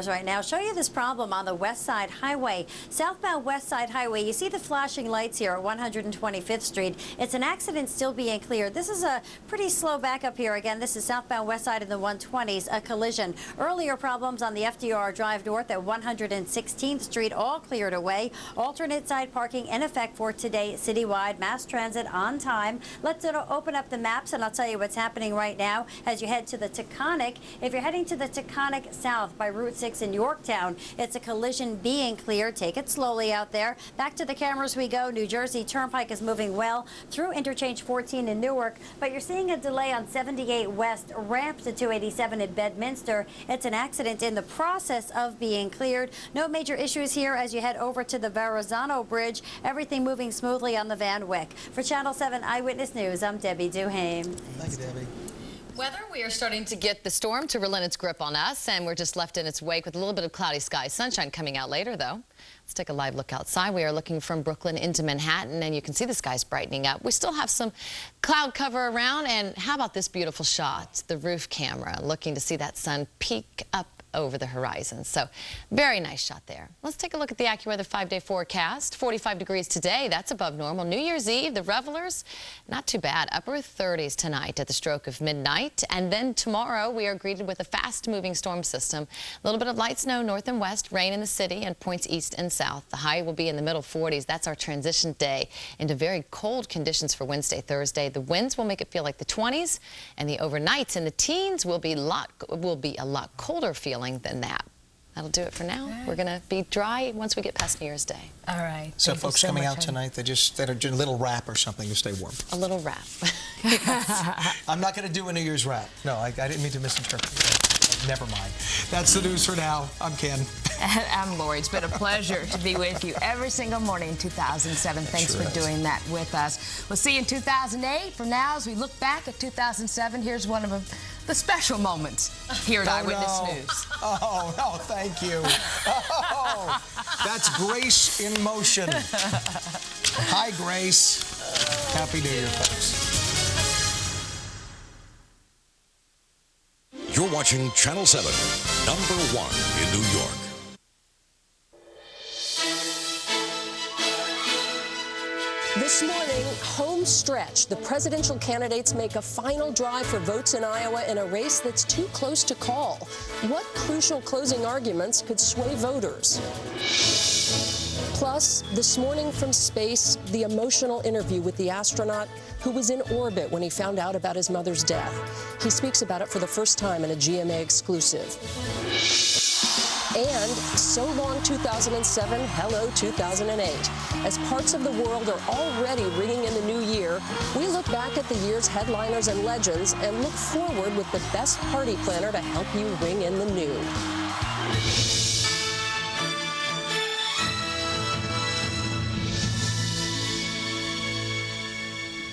right now. Show you this problem on the West Side Highway, southbound West Side Highway. You see the flashing lights here at 125th Street. It's an accident still being cleared. This is a pretty slow backup here. Again, this is southbound West Side in the 120s, a collision. Earlier problems on the FDR Drive North at 116th Street, all cleared away. Alternate side parking in effect for today citywide. Mass transit on time. Let's open up the maps and I'll tell you what's happening right now as you head to the Taconic. If you're heading to the Taconic south by Route 6 in Yorktown, it's a collision being cleared. Take it slowly out there. Back to the cameras we go. New Jersey Turnpike is moving well through Interchange 14 in Newark, but you're seeing a delay on 78 West ramp to 287 at Bedminster. It's an accident in the process of being cleared. No major issues here as you head over to the Verrazano Bridge. Everything moving smoothly on the Van Wyck. For Channel 7 Eyewitness News, I'm Debbie Duhame. Thank you, Debbie. Weather, we are starting to get the storm to relent its grip on us, and we're just left in its wake with a little bit of cloudy skies. Sunshine coming out later, though. Let's take a live look outside. We are looking from Brooklyn into Manhattan, and you can see the skies brightening up. We still have some cloud cover around, and how about this beautiful shot? The roof camera looking to see that sun peek up over the horizon. So very nice shot there. Let's take a look at the AccuWeather 5-day forecast. 45 degrees today. That's above normal. New Year's Eve, the revelers, not too bad. Upper 30s tonight at the stroke of midnight. And then tomorrow we are greeted with a fast-moving storm system. A little bit of light snow north and west, rain in the city, and points east and south. The high will be in the middle 40s. That's our transition day into very cold conditions for Wednesday, Thursday. The winds will make it feel like the 20s, and the overnights in the teens will be a lot colder feeling than that. That'll do it for now. We're going to be dry once we get past New Year's Day. All right. So folks coming out tonight, they are doing a little wrap or something to stay warm. A little wrap. I'm not going to do a New Year's wrap. No, I didn't mean to misinterpret. Never mind. That's the news for now. I'm Ken. And I'm Lori. It's been a pleasure to be with you every single morning in 2007. Thanks for doing that with us. We'll see you in 2008. For now, as we look back at 2007, here's one of the special moments here at Eyewitness News. Oh, no, thank you. Oh, that's Grace in motion. Hi, Grace. Happy New Year, folks. You're watching Channel 7, #1 in New York. This morning, home stretch. The presidential candidates make a final drive for votes in Iowa in a race that's too close to call. What crucial closing arguments could sway voters? Plus, this morning from space, the emotional interview with the astronaut who was in orbit when he found out about his mother's death. He speaks about it for the first time in a GMA exclusive. And so long 2007, hello 2008. As parts of the world are already ringing in the new year, we look back at the year's headliners and legends and look forward with the best party planner to help you ring in the new.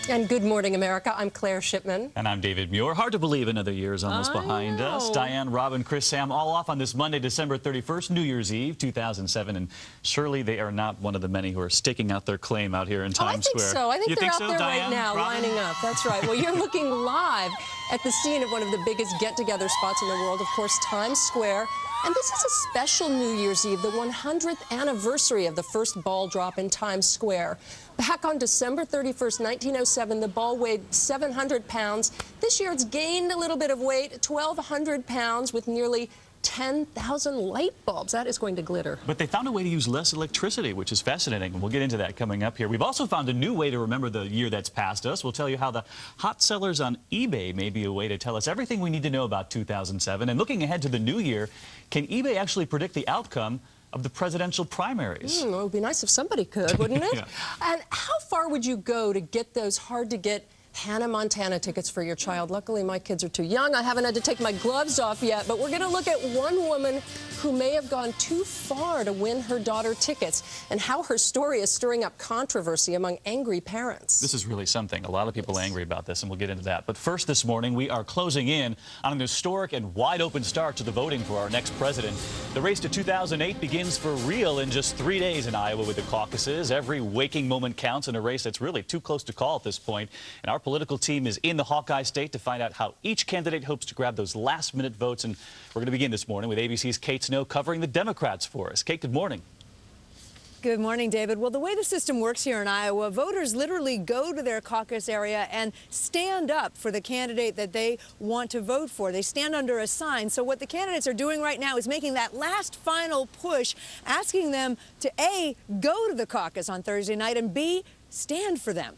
And good morning, America. I'm Claire Shipman. And I'm David Muir. Hard to believe another year is almost behind us. Diane, Robin, Chris, Sam, all off on this Monday, December 31st, New Year's Eve, 2007. And surely they are not one of the many who are staking out their claim out here in Times Square. I think so. I think they're out there Diane, right now, Robin? lining up. That's right. Well, you're looking live at the scene of one of the biggest get-together spots in the world, of course, Times Square. And this is a special New Year's Eve, the 100th anniversary of the first ball drop in Times Square. Back on December 31st, 1907, the ball weighed 700 pounds. This year it's gained a little bit of weight, 1,200 pounds, with nearly 10,000 light bulbs. That is going to glitter. But they found a way to use less electricity, which is fascinating, and we'll get into that coming up here. We've also found a new way to remember the year that's passed us. We'll tell you how the hot sellers on eBay may be a way to tell us everything we need to know about 2007. And looking ahead to the new year, can eBay actually predict the outcome of the presidential primaries? It would be nice if somebody could, wouldn't it? Yeah. And how far would you go to get those hard-to-get Hannah Montana tickets for your child? Luckily, my kids are too young. I haven't had to take my gloves off yet, but we're going to look at one woman who may have gone too far to win her daughter tickets and how her story is stirring up controversy among angry parents. This is really something. A lot of people are angry about this, and we'll get into that. But first this morning, we are closing in on an historic and wide-open start to the voting for our next president. The race to 2008 begins for real in just 3 days in Iowa with the caucuses. Every waking moment counts in a race that's really too close to call at this point. And our political team is in the Hawkeye State to find out how each candidate hopes to grab those last-minute votes. And we're going to begin this morning with ABC's Kate Snow covering the Democrats for us. Kate, good morning. Good morning, David. Well, the way the system works here in Iowa, voters literally go to their caucus area and stand up for the candidate that they want to vote for. They stand under a sign. So what the candidates are doing right now is making that last final push, asking them to A, go to the caucus on Thursday night, and B, stand for them.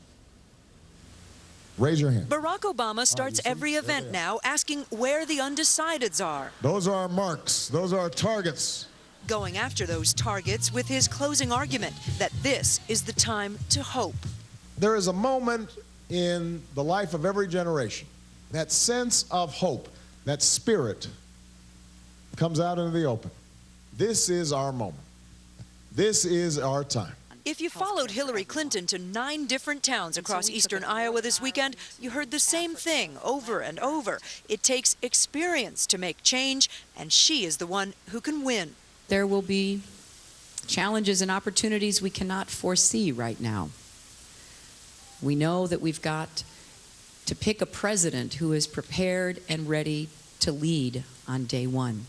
Raise your hand. Barack Obama starts every event now asking where the undecideds are. Those are our marks. Those are our targets. Going after those targets with his closing argument that this is the time to hope. There is a moment in the life of every generation. That sense of hope, that spirit comes out into the open. This is our moment. This is our time. If you followed Hillary Clinton to 9 different towns across eastern Iowa this weekend, you heard the same thing over and over. It takes experience to make change, and she is the one who can win. There will be challenges and opportunities we cannot foresee right now. We know that we've got to pick a president who is prepared and ready to lead on day one.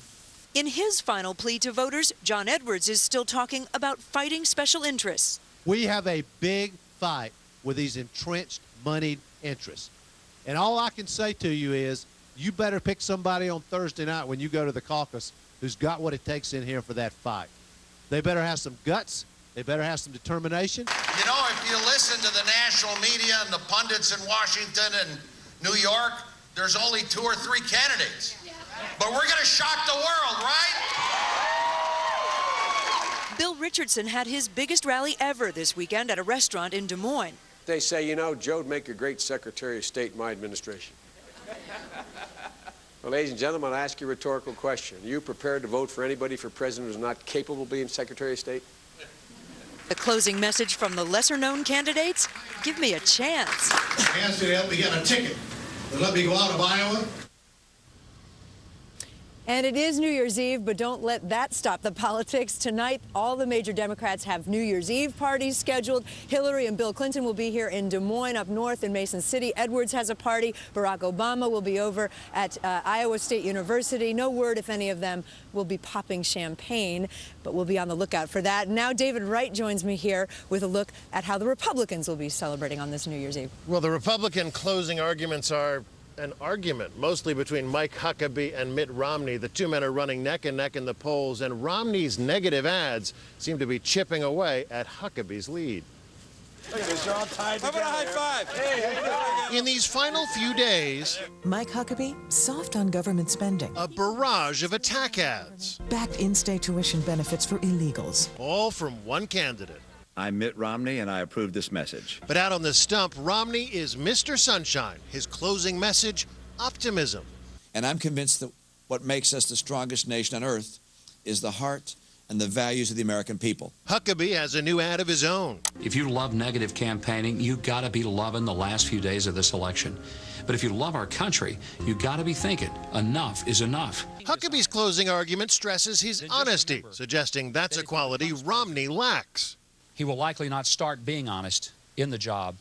In his final plea to voters, John Edwards is still talking about fighting special interests. We have a big fight with these entrenched, moneyed interests. And all I can say to you is, you better pick somebody on Thursday night when you go to the caucus who's got what it takes in here for that fight. They better have some guts. They better have some determination. You know, if you listen to the national media and the pundits in Washington and New York, there's only 2 or 3 candidates. But we're going to shock the world, right? Bill Richardson had his biggest rally ever this weekend at a restaurant in Des Moines. They say, you know, Joe would make a great Secretary of State in my administration. Well, ladies and gentlemen, I'll ask you a rhetorical question. Are you prepared to vote for anybody for president who's not capable of being Secretary of State? The closing message from the lesser-known candidates? Give me a chance. Asked you to help me get a ticket to let me go out of Iowa. And it is New Year's Eve, but don't let that stop the politics. Tonight, all the major Democrats have New Year's Eve parties scheduled. Hillary and Bill Clinton will be here in Des Moines, up north in Mason City. Edwards has a party. Barack Obama will be over at Iowa State University. No word if any of them will be popping champagne, but we'll be on the lookout for that. Now, David Wright joins me here with a look at how the Republicans will be celebrating on this New Year's Eve. Well, the Republican closing arguments are an argument, mostly between Mike Huckabee and Mitt Romney. The two men are running neck and neck in the polls, and Romney's negative ads seem to be chipping away at Huckabee's lead. How about a high five? Hey, in these final few days, Mike Huckabee, soft on government spending. A barrage of attack ads. Backed in-state tuition benefits for illegals. All from one candidate. I'm Mitt Romney, and I approve this message. But out on the stump, Romney is Mr. Sunshine. His closing message, optimism. And I'm convinced that what makes us the strongest nation on earth is the heart and the values of the American people. Huckabee has a new ad of his own. If you love negative campaigning, you got to be loving the last few days of this election. But if you love our country, you got to be thinking, enough is enough. Huckabee's closing argument stresses his honesty, suggesting that's a quality Romney lacks. He will likely not start being honest in the job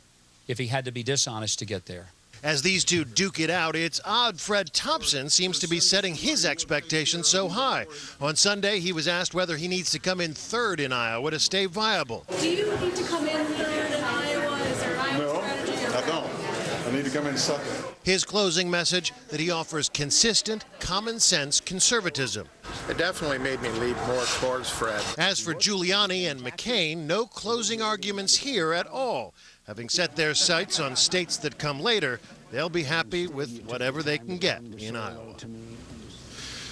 if he had to be dishonest to get there. As these two duke it out, it's odd Fred Thompson seems to be setting his expectations so high. On Sunday, he was asked whether he needs to come in third in Iowa to stay viable. Do you need to come in third in Iowa? Is there Iowa strategy? I don't. I need to come in second. His closing message that he offers consistent, common-sense conservatism. It definitely made me lean more towards Fred. As for Giuliani and McCain, no closing arguments here at all. Having set their sights on states that come later, they'll be happy with whatever they can get in Iowa.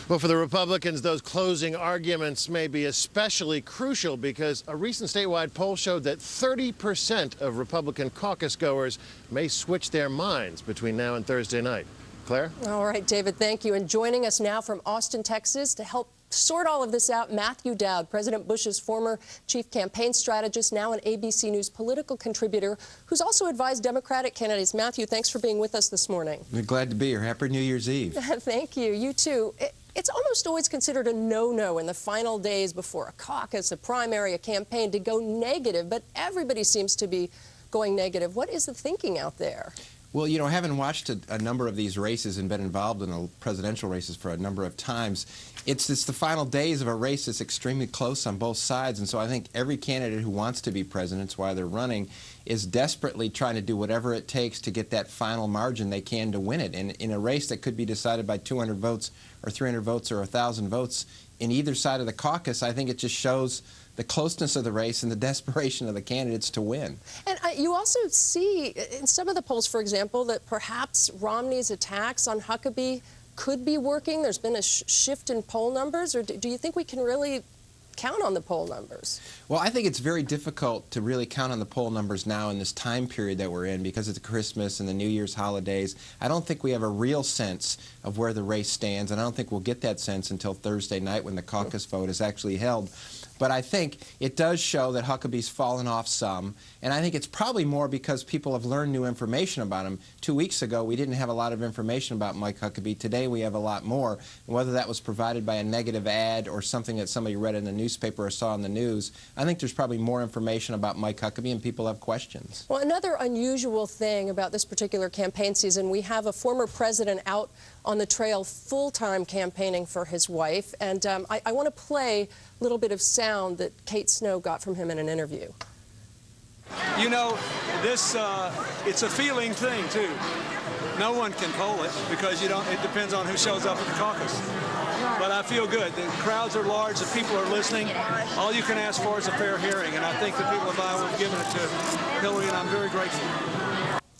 Well, for the Republicans, those closing arguments may be especially crucial because a recent statewide poll showed that 30% of Republican caucus goers may switch their minds between now and Thursday night. Claire? All right, David, thank you. And joining us now from Austin, Texas, to help sort all of this out, Matthew Doud, President Bush's former chief campaign strategist, now an ABC News political contributor, who's also advised Democratic candidates. Matthew, thanks for being with us this morning. We're glad to be here. Happy New Year's Eve. Thank you. You too. It's almost always considered a no-no in the final days before a caucus, a primary, a campaign to go negative, but everybody seems to be going negative. What is the thinking out there? Well, you know, having watched a number of these races and been involved in presidential races for a number of times, it's the final days of a race that's extremely close on both sides. And so I think every candidate who wants to be president while they're running is desperately trying to do whatever it takes to get that final margin they can to win it. And in a race that could be decided by 200 votes or 300 votes or 1,000 votes in either side of the caucus, I think it just shows the closeness of the race and the desperation of the candidates to win. And you also see in some of the polls, for example, that perhaps Romney's attacks on Huckabee could be working. There's been a shift in poll numbers, or do you think we can really count on the poll numbers? Well, I think it's very difficult to really count on the poll numbers now in this time period that we're in because of the Christmas and the New Year's holidays. I don't think we have a real sense of where the race stands, and I don't think we'll get that sense until Thursday night when the caucus vote is actually held. But I think it does show that Huckabee's fallen off some, and I think it's probably more because people have learned new information about him. 2 weeks ago, we didn't have a lot of information about Mike Huckabee. Today, we have a lot more. And whether that was provided by a negative ad or something that somebody read in the newspaper or saw on the news, I think there's probably more information about Mike Huckabee, and people have questions. Well, another unusual thing about this particular campaign season, we have a former president out on the trail full-time campaigning for his wife, and I want to play a little bit of sound that Kate Snow got from him in an interview. You know, this, it's a feeling thing, too. No one can poll it because it depends on who shows up at the caucus. But I feel good. The crowds are large, the people are listening. All you can ask for is a fair hearing, and I think the people of Iowa have given it to Hillary, and I'm very grateful.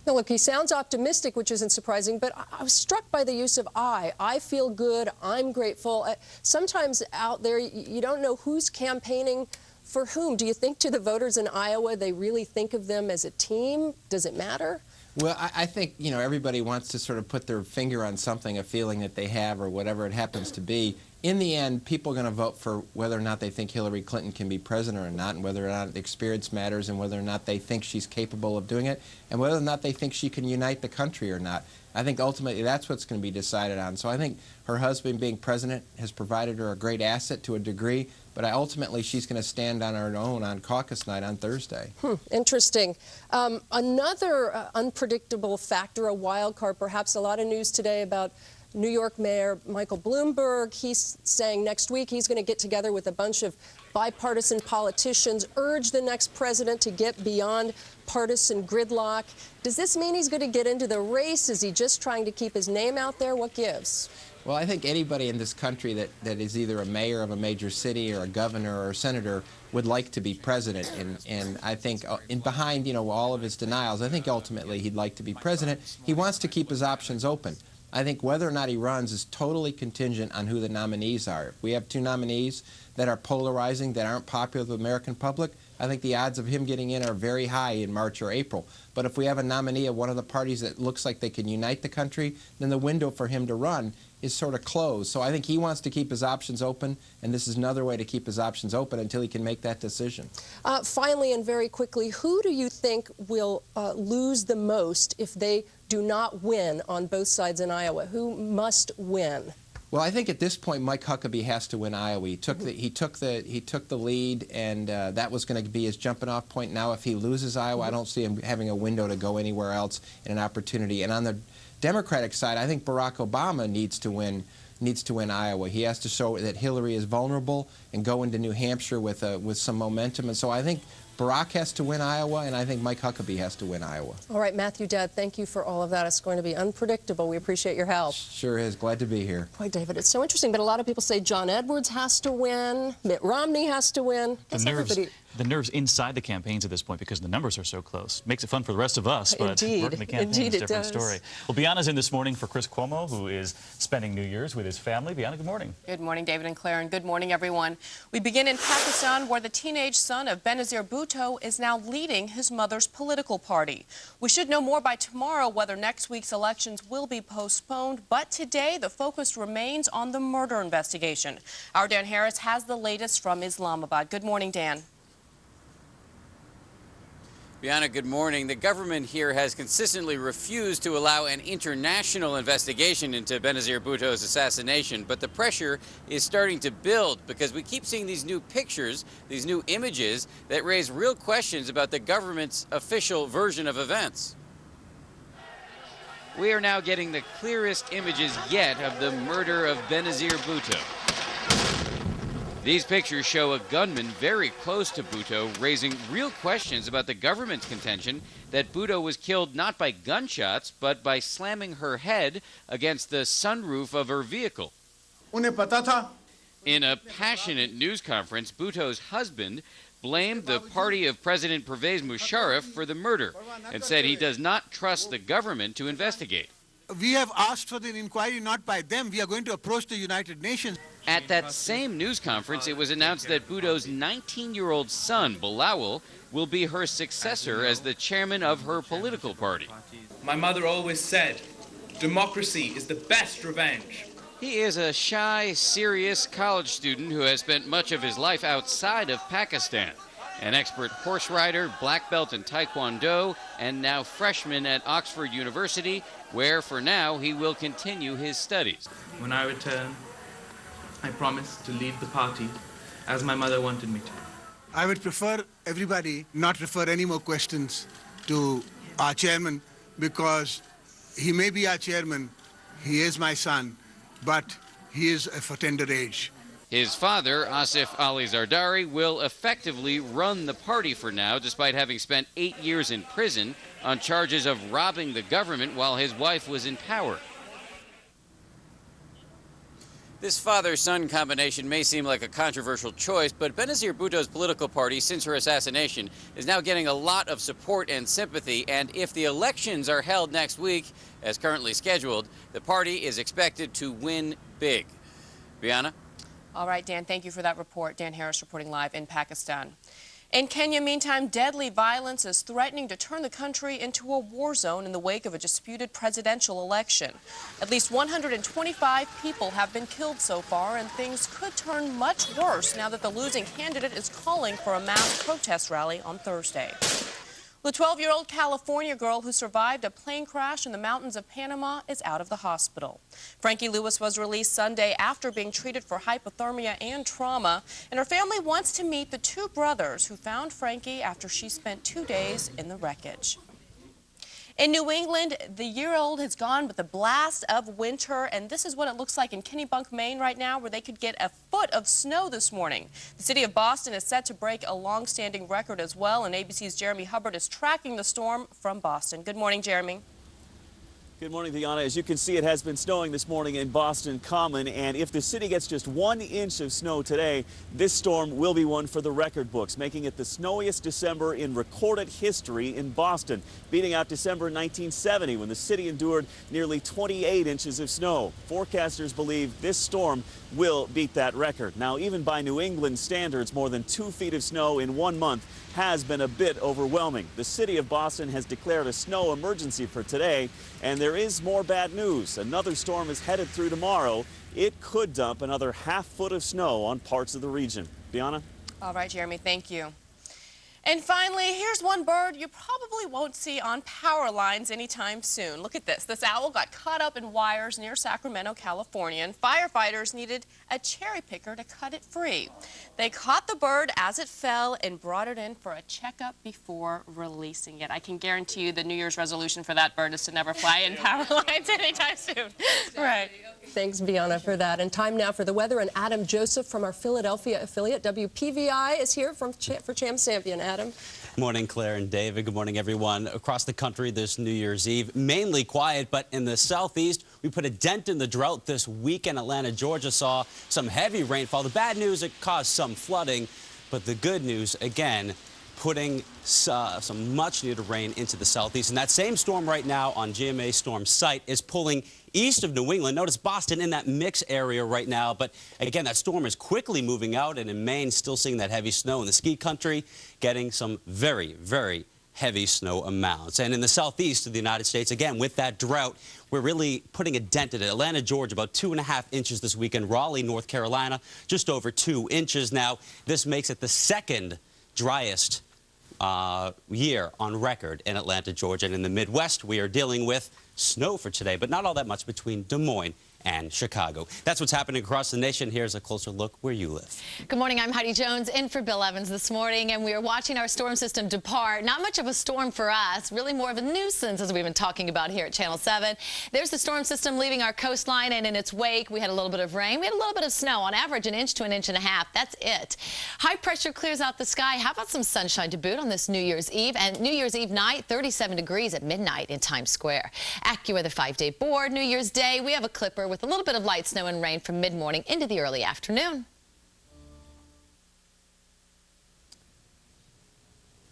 Now, look, he sounds optimistic, which isn't surprising, but I was struck by the use of I. I feel good. I'm grateful. Sometimes out there, you don't know who's campaigning for whom. Do you think to the voters in Iowa, they really think of them as a team? Does it matter? Well, I think, you know, everybody wants to sort of put their finger on something, a feeling that they have or whatever it happens to be. In the end, people are going to vote for whether or not they think Hillary Clinton can be president or not, and whether or not the experience matters, and whether or not they think she's capable of doing it, and whether or not they think she can unite the country or not. I think ultimately that's what's going to be decided on. So I think her husband being president has provided her a great asset to a degree, but ultimately she's going to stand on her own on caucus night on Thursday. Interesting. Another unpredictable factor, a wild card, perhaps a lot of news today about New York Mayor Michael Bloomberg. He's saying next week he's going to get together with a bunch of bipartisan politicians, urge the next president to get beyond partisan gridlock. Does this mean he's going to get into the race? Is he just trying to keep his name out there? What gives? Well, I think anybody in this country that is either a mayor of a major city or a governor or a senator would like to be president. And I think behind, you know, all of his denials, I think ultimately he'd like to be president. He wants to keep his options open. I think whether or not he runs is totally contingent on who the nominees are. If we have two nominees that are polarizing, that aren't popular with the American public, I think the odds of him getting in are very high in March or April. But if we have a nominee of one of the parties that looks like they can unite the country, then the window for him to run is sort of closed. So I think he wants to keep his options open, and this is another way to keep his options open until he can make that decision. Finally and very quickly, who do you think will lose the most if they do not win on both sides in Iowa? Who must win? Well, I think at this point, Mike Huckabee has to win Iowa. He took the lead, and that was going to be his jumping-off point. Now, if he loses Iowa, I don't see him having a window to go anywhere else in an opportunity. And on the Democratic side, I think Barack Obama needs to win Iowa. He has to show that Hillary is vulnerable and go into New Hampshire with some momentum. And so I think Barack has to win Iowa, and I think Mike Huckabee has to win Iowa. All right, Matthew, Dad, thank you for all of that. It's going to be unpredictable. We appreciate your help. Sure is. Glad to be here. Boy, David, it's so interesting. But a lot of people say John Edwards has to win, Mitt Romney has to win. The nerves inside the campaigns at this point because the numbers are so close. Makes it fun for the rest of us, but working the campaigns is a different story. Well, Bianna's in this morning for Chris Cuomo, who is spending New Year's with his family. Bianna, good morning. Good morning, David and Claire, and good morning, everyone. We begin in Pakistan, where the teenage son of Benazir Bhutto is now leading his mother's political party. We should know more by tomorrow whether next week's elections will be postponed, but today the focus remains on the murder investigation. Our Dan Harris has the latest from Islamabad. Good morning, Dan. Bianna, good morning. The government here has consistently refused to allow an international investigation into Benazir Bhutto's assassination, but the pressure is starting to build because we keep seeing these new pictures, these new images that raise real questions about the government's official version of events. we are now getting the clearest images yet of the murder of Benazir Bhutto. These pictures show a gunman very close to Bhutto, raising real questions about the government's contention that Bhutto was killed not by gunshots, but by slamming her head against the sunroof of her vehicle. In a passionate news conference, Bhutto's husband blamed the party of President Pervez Musharraf for the murder and said he does not trust the government to investigate. We have asked for the inquiry not by them. We are going to approach the United Nations. At that same news conference, it was announced that Bhutto's 19-year-old son, Bilawal, will be her successor as the chairman of her political party. My mother always said, democracy is the best revenge. He is a shy, serious college student who has spent much of his life outside of Pakistan. An expert horse rider, black belt in Taekwondo, and now freshman at Oxford University, where for now he will continue his studies. When I return, I promise to lead the party as my mother wanted me to. I would prefer everybody not refer any more questions to our chairman, because he may be our chairman, he is my son, but he is of a tender age. His father, Asif Ali Zardari, will effectively run the party for now, despite having spent 8 years in prison on charges of robbing the government while his wife was in power. This father-son combination may seem like a controversial choice, but Benazir Bhutto's political party, since her assassination, is now getting a lot of support and sympathy, and if the elections are held next week, as currently scheduled, the party is expected to win big. Bianna? All right, Dan, thank you for that report. Dan Harris reporting live in Pakistan. In Kenya, meantime, deadly violence is threatening to turn the country into a war zone in the wake of a disputed presidential election. At least 125 people have been killed so far, and things could turn much worse now that the losing candidate is calling for a mass protest rally on Thursday. The 12-year-old California girl who survived a plane crash in the mountains of Panama is out of the hospital. Frankie Lewis was released Sunday after being treated for hypothermia and trauma, and her family wants to meet the two brothers who found Frankie after she spent 2 days in the wreckage. In New England, the year-old has gone with the blast of winter, and this is what it looks like in Kennebunk, Maine right now, where they could get a foot of snow this morning. The city of Boston is set to break a long-standing record as well, and ABC's Jeremy Hubbard is tracking the storm from Boston. Good morning, Jeremy. Good morning, Bianna. As you can see, it has been snowing this morning in Boston Common, and if the city gets just 1 inch of snow today, this storm will be one for the record books, making it the snowiest December in recorded history in Boston, beating out December 1970 when the city endured nearly 28 inches of snow. Forecasters believe this storm will beat that record. Now, even by New England standards, more than 2 feet of snow in 1 month has been a bit overwhelming. The city of Boston has declared a snow emergency for today, and there is more bad news. Another storm is headed through tomorrow. It could dump another half foot of snow on parts of the region. Bianna? All right, Jeremy, thank you. And finally, here's one bird you probably won't see on power lines anytime soon. Look at this. This owl got caught up in wires near Sacramento, California, and firefighters needed a cherry picker to cut it free. They caught the bird as it fell and brought it in for a checkup before releasing it. I can guarantee you the New Year's resolution for that bird is to never fly in power lines anytime soon. Right. Thanks, Bianna, for that. And time now for the weather. And Adam Joseph from our Philadelphia affiliate, WPVI, is here for Cham Sampion. Adam. Good morning, Claire and David. Good morning, everyone. Across the country this New Year's Eve, mainly quiet, but in the southeast, we put a dent in the drought this weekend. Atlanta, Georgia saw some heavy rainfall. The bad news, it caused some flooding, but the good news, again, putting some much-needed rain into the southeast. And that same storm right now on GMA storm site is pulling east of New England. Notice Boston in that mix area right now. But again, that storm is quickly moving out, and in Maine, still seeing that heavy snow. In the ski country, getting some very, very heavy snow amounts. And in the southeast of the United States, again, with that drought, we're really putting a dent in it. Atlanta, Georgia, about 2.5 inches this weekend. Raleigh, North Carolina, just over 2 inches. Now, this makes it the second driest year on record in Atlanta, Georgia. And in the Midwest, we are dealing with snow for today, but not all that much between Des Moines and Chicago. That's what's happening across the nation. Here's a closer look where you live. Good morning. I'm Heidi Jones in for Bill Evans this morning, and we are watching our storm system depart. Not much of a storm for us, really more of a nuisance, as we've been talking about here at Channel 7. There's the storm system leaving our coastline, and in its wake, we had a little bit of rain. We had a little bit of snow, on average an inch to an inch and a half. That's it. High pressure clears out the sky. How about some sunshine to boot on this New Year's Eve? And New Year's Eve night, 37 degrees at midnight in Times Square. AccuWeather 5-day board. New Year's Day, we have a clipper with a little bit of light snow and rain from mid-morning into the early afternoon.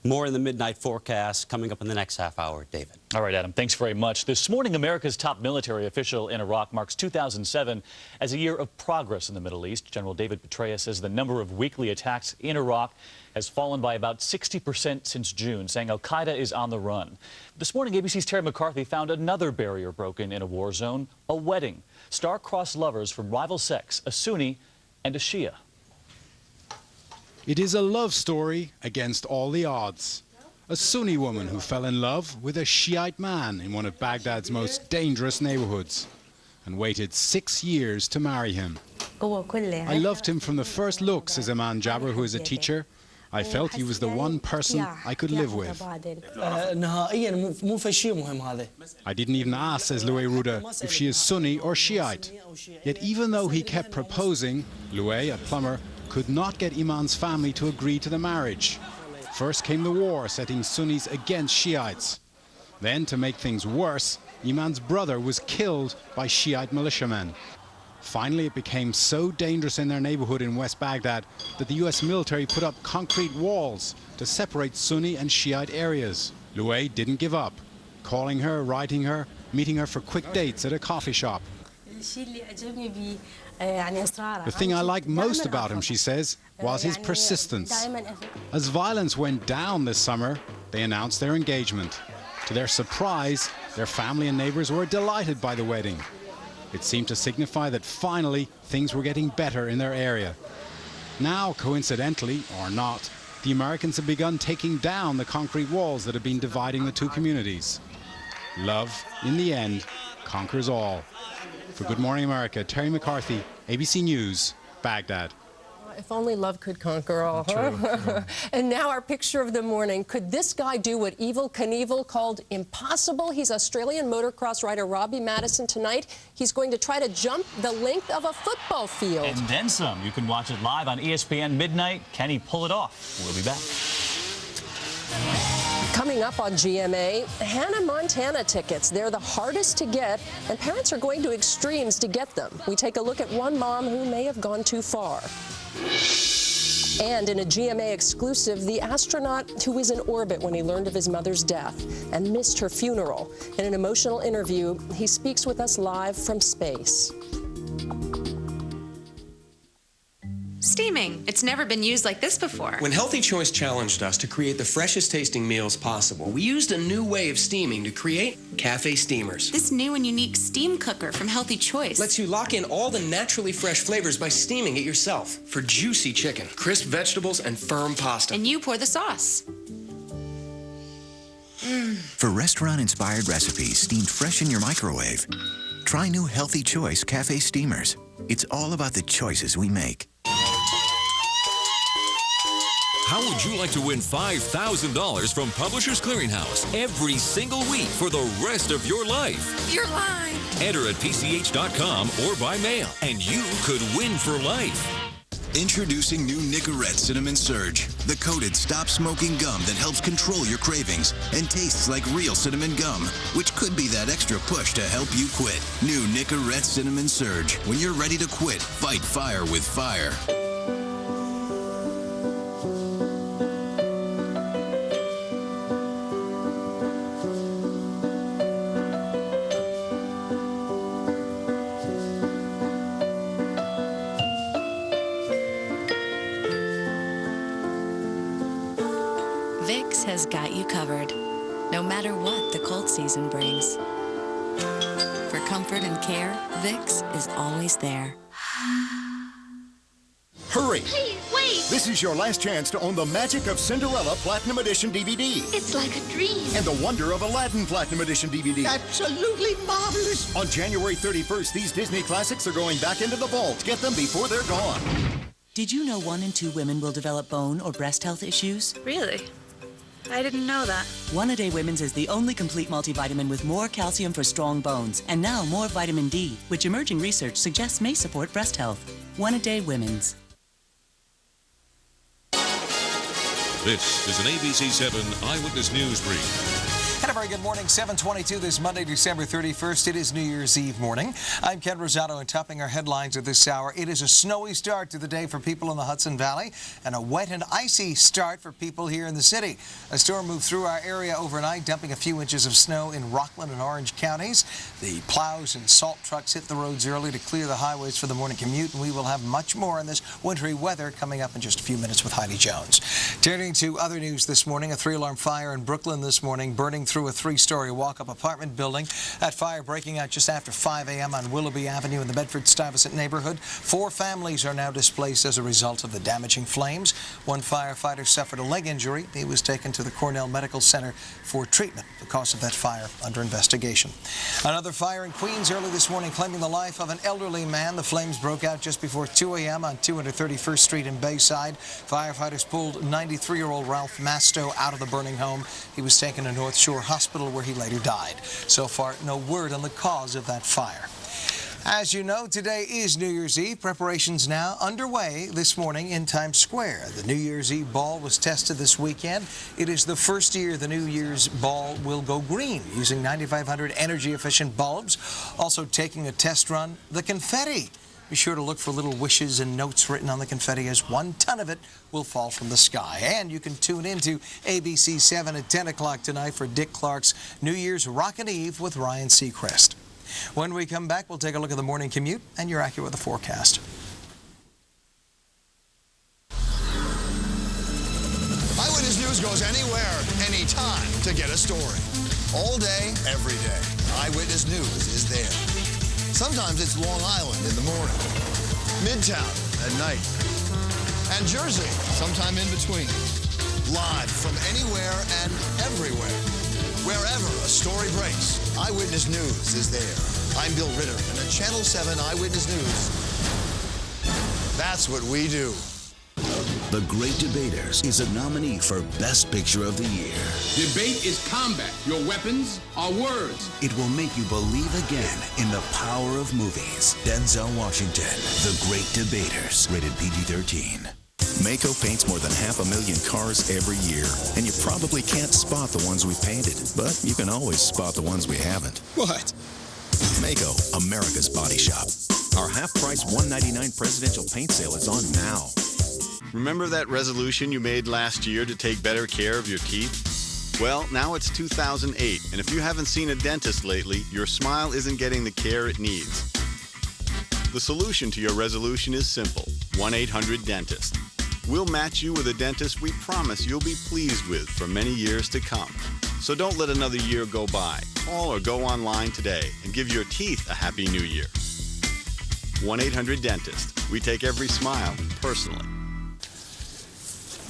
More in the midnight forecast coming up in the next half hour. David. All right, Adam, thanks very much. This morning, America's top military official in Iraq marks 2007 as a year of progress in the Middle East. General David Petraeus says the number of weekly attacks in Iraq has fallen by about 60% since June, saying al-Qaeda is on the run. This morning, ABC's Terry McCarthy found another barrier broken in a war zone, a wedding. Star-crossed lovers from rival sects, a Sunni and a Shia. It is a love story against all the odds. A Sunni woman who fell in love with a Shiite man in one of Baghdad's most dangerous neighborhoods and waited 6 years to marry him. I loved him from the first look, says Iman Jabber, who is a teacher. I felt he was the one person I could live with. I didn't even ask, says Loué Ruda, if she is Sunni or Shiite. Yet even though he kept proposing, Loué, a plumber, could not get Iman's family to agree to the marriage. First came the war, setting Sunnis against Shiites. Then, to make things worse, Iman's brother was killed by Shiite militiamen. Finally, it became so dangerous in their neighborhood in West Baghdad that the U.S. military put up concrete walls to separate Sunni and Shiite areas. Loué didn't give up, calling her, writing her, meeting her for quick dates at a coffee shop. The thing I liked most about him, she says, was his persistence. As violence went down this summer, they announced their engagement. To their surprise, their family and neighbors were delighted by the wedding. It seemed to signify that finally things were getting better in their area. Now, coincidentally, or not, the Americans have begun taking down the concrete walls that have been dividing the two communities. Love, in the end, conquers all. For Good Morning America, Terry McCarthy, ABC News, Baghdad. If only love could conquer all, huh? And now our picture of the morning. Could this guy do what Evel Knievel called impossible? He's Australian motocross rider Robbie Madison tonight. He's going to try to jump the length of a football field. And then some. You can watch it live on ESPN midnight. Can he pull it off? We'll be back. Coming up on GMA, Hannah Montana tickets. They're the hardest to get, and parents are going to extremes to get them. We take a look at one mom who may have gone too far. And in a GMA exclusive, the astronaut who was in orbit when he learned of his mother's death and missed her funeral. In an emotional interview, he speaks with us live from space. Steaming. It's never been used like this before. When Healthy Choice challenged us to create the freshest tasting meals possible, we used a new way of steaming to create cafe steamers. This new and unique steam cooker from Healthy Choice lets you lock in all the naturally fresh flavors by steaming it yourself. For juicy chicken, crisp vegetables, and firm pasta. And you pour the sauce. For restaurant-inspired recipes steamed fresh in your microwave, try new Healthy Choice cafe steamers. It's all about the choices we make. How would you like to win $5,000 from Publishers Clearinghouse every single week for the rest of your life? You're lying. Enter at PCH.com or by mail, and you could win for life. Introducing new Nicorette Cinnamon Surge, the coated stop-smoking gum that helps control your cravings and tastes like real cinnamon gum, which could be that extra push to help you quit. New Nicorette Cinnamon Surge. When you're ready to quit, fight fire with fire. Vicks has got you covered, no matter what the cold season brings. For comfort and care, Vicks is always there. Hurry! Please, wait! great! This is your last chance to own the Magic of Cinderella Platinum Edition DVD. It's like a dream. And the Wonder of Aladdin Platinum Edition DVD. Absolutely marvelous. On January 31st, these Disney classics are going back into the vault. Get them before they're gone. Did you know 1 in 2 women will develop bone or breast health issues? Really? I didn't know that. One A Day Women's is the only complete multivitamin with more calcium for strong bones and now more vitamin D, which emerging research suggests may support breast health. One A Day Women's. This is an ABC 7 Eyewitness News Brief. And a very good morning, 7:22 this Monday, December 31st. It is New Year's Eve morning. I'm Ken Rosato, and topping our headlines at this hour, it is a snowy start to the day for people in the Hudson Valley and a wet and icy start for people here in the city. A storm moved through our area overnight, dumping a few inches of snow in Rockland and Orange counties. The plows and salt trucks hit the roads early to clear the highways for the morning commute, and we will have much more on this wintry weather coming up in just a few minutes with Heidi Jones. Turning to other news this morning, a 3-alarm fire in Brooklyn this morning, burning through a 3-story walk-up apartment building. That fire breaking out just after 5 a.m. on Willoughby Avenue in the Bedford-Stuyvesant neighborhood. 4 families are now displaced as a result of the damaging flames. One firefighter suffered a leg injury. He was taken to the Cornell Medical Center for treatment. The cause of that fire under investigation. Another fire in Queens early this morning claiming the life of an elderly man. The flames broke out just before 2 a.m. on 231st Street in Bayside. Firefighters pulled 93-year-old Ralph Masto out of the burning home. He was taken to North Shore Hospital, where he later died. So far, no word on the cause of that fire. As you know, today is New Year's Eve. Preparations now underway this morning in Times Square. The New Year's Eve ball was tested this weekend. It is the first year the New Year's ball will go green using 9,500 energy-efficient bulbs. Also taking a test run, the confetti. Be sure to look for little wishes and notes written on the confetti, as 1 ton of it will fall from the sky. And you can tune in to ABC 7 at 10 o'clock tonight for Dick Clark's New Year's Rockin' Eve with Ryan Seacrest. When we come back, we'll take a look at the morning commute and your accurate weather forecast. Eyewitness News goes anywhere, anytime to get a story. All day, every day. Eyewitness News is there. Sometimes it's Long Island in the morning, Midtown at night, and Jersey sometime in between. Live from anywhere and everywhere. Wherever a story breaks, Eyewitness News is there. I'm Bill Ritter, and at Channel 7 Eyewitness News, that's what we do. The Great Debaters is a nominee for Best Picture of the Year. Debate is combat. Your weapons are words. It will make you believe again in the power of movies. Denzel Washington, The Great Debaters, rated PG-13. Maaco paints more than 500,000 cars every year, and you probably can't spot the ones we've painted, but you can always spot the ones we haven't. What? Maaco, America's body shop. Our half-price $199 presidential paint sale is on now. Remember that resolution you made last year to take better care of your teeth? Well, now it's 2008, and if you haven't seen a dentist lately, your smile isn't getting the care it needs. The solution to your resolution is simple: 1-800-DENTIST. We'll match you with a dentist we promise you'll be pleased with for many years to come. So don't let another year go by. Call or go online today and give your teeth a Happy New Year. 1-800-DENTIST. We take every smile personally.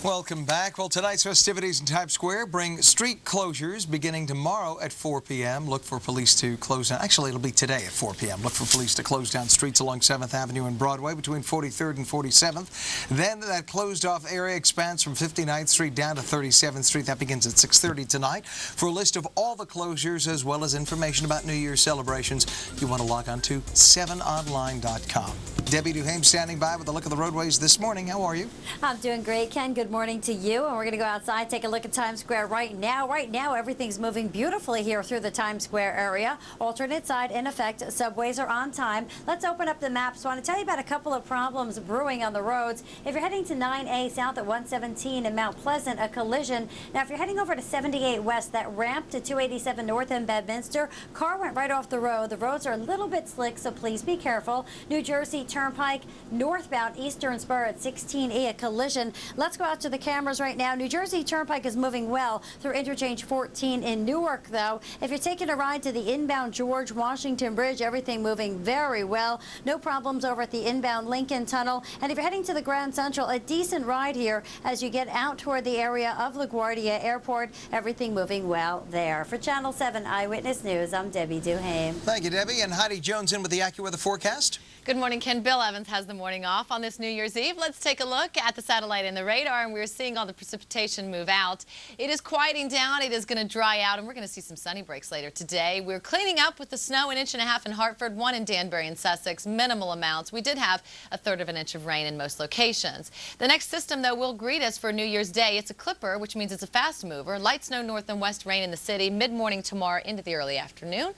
Welcome back. Well, tonight's festivities in Times Square bring street closures beginning tomorrow at 4 p.m. Look for police to close down. Actually, it'll be today at 4 p.m. Look for police to close down streets along 7th Avenue and Broadway between 43rd and 47th. Then that closed-off area expands from 59th Street down to 37th Street. That begins at 6:30 tonight. For a list of all the closures as well as information about New Year's celebrations, you want to log on to 7online.com. Debbie Duhame standing by with a look at the roadways this morning. How are you? I'm doing great, Ken. Good morning to you. And we're going to go outside, take a look at Times Square right now. Right now, everything's moving beautifully here through the Times Square area. Alternate side in effect. Subways are on time. Let's open up the maps. So I want to tell you about a couple of problems brewing on the roads. If you're heading to 9A south at 117 in Mount Pleasant, a collision. Now, if you're heading over to 78 west, that ramp to 287 north in Bedminster, car went right off the road. The roads are a little bit slick, so please be careful. New Jersey Turnpike northbound Eastern Spur at 16E, a collision. Let's go out to to the cameras right now. New Jersey Turnpike is moving well through interchange 14 in Newark, though. If you're taking a ride to the inbound George Washington Bridge, everything moving very well. No problems over at the inbound Lincoln Tunnel. And if you're heading to the Grand Central, a decent ride here as you get out toward the area of LaGuardia Airport. Everything moving well there. For Channel 7 Eyewitness News, I'm Debbie Duhame. Thank you, Debbie. And Heidi Jones in with the AccuWeather forecast. Good morning, Ken. Bill Evans has the morning off on this New Year's Eve. Let's take a look at the satellite and the radar, and we're seeing all the precipitation move out. It is quieting down. It is going to dry out, and we're going to see some sunny breaks later today. We're cleaning up with the snow, 1.5 inches in Hartford, 1 in Danbury and Sussex, minimal amounts. We did have 1/3 of an inch of rain in most locations. The next system, though, will greet us for New Year's Day. It's a clipper, which means it's a fast mover. Light snow north and west rain in the city, mid-morning tomorrow into the early afternoon.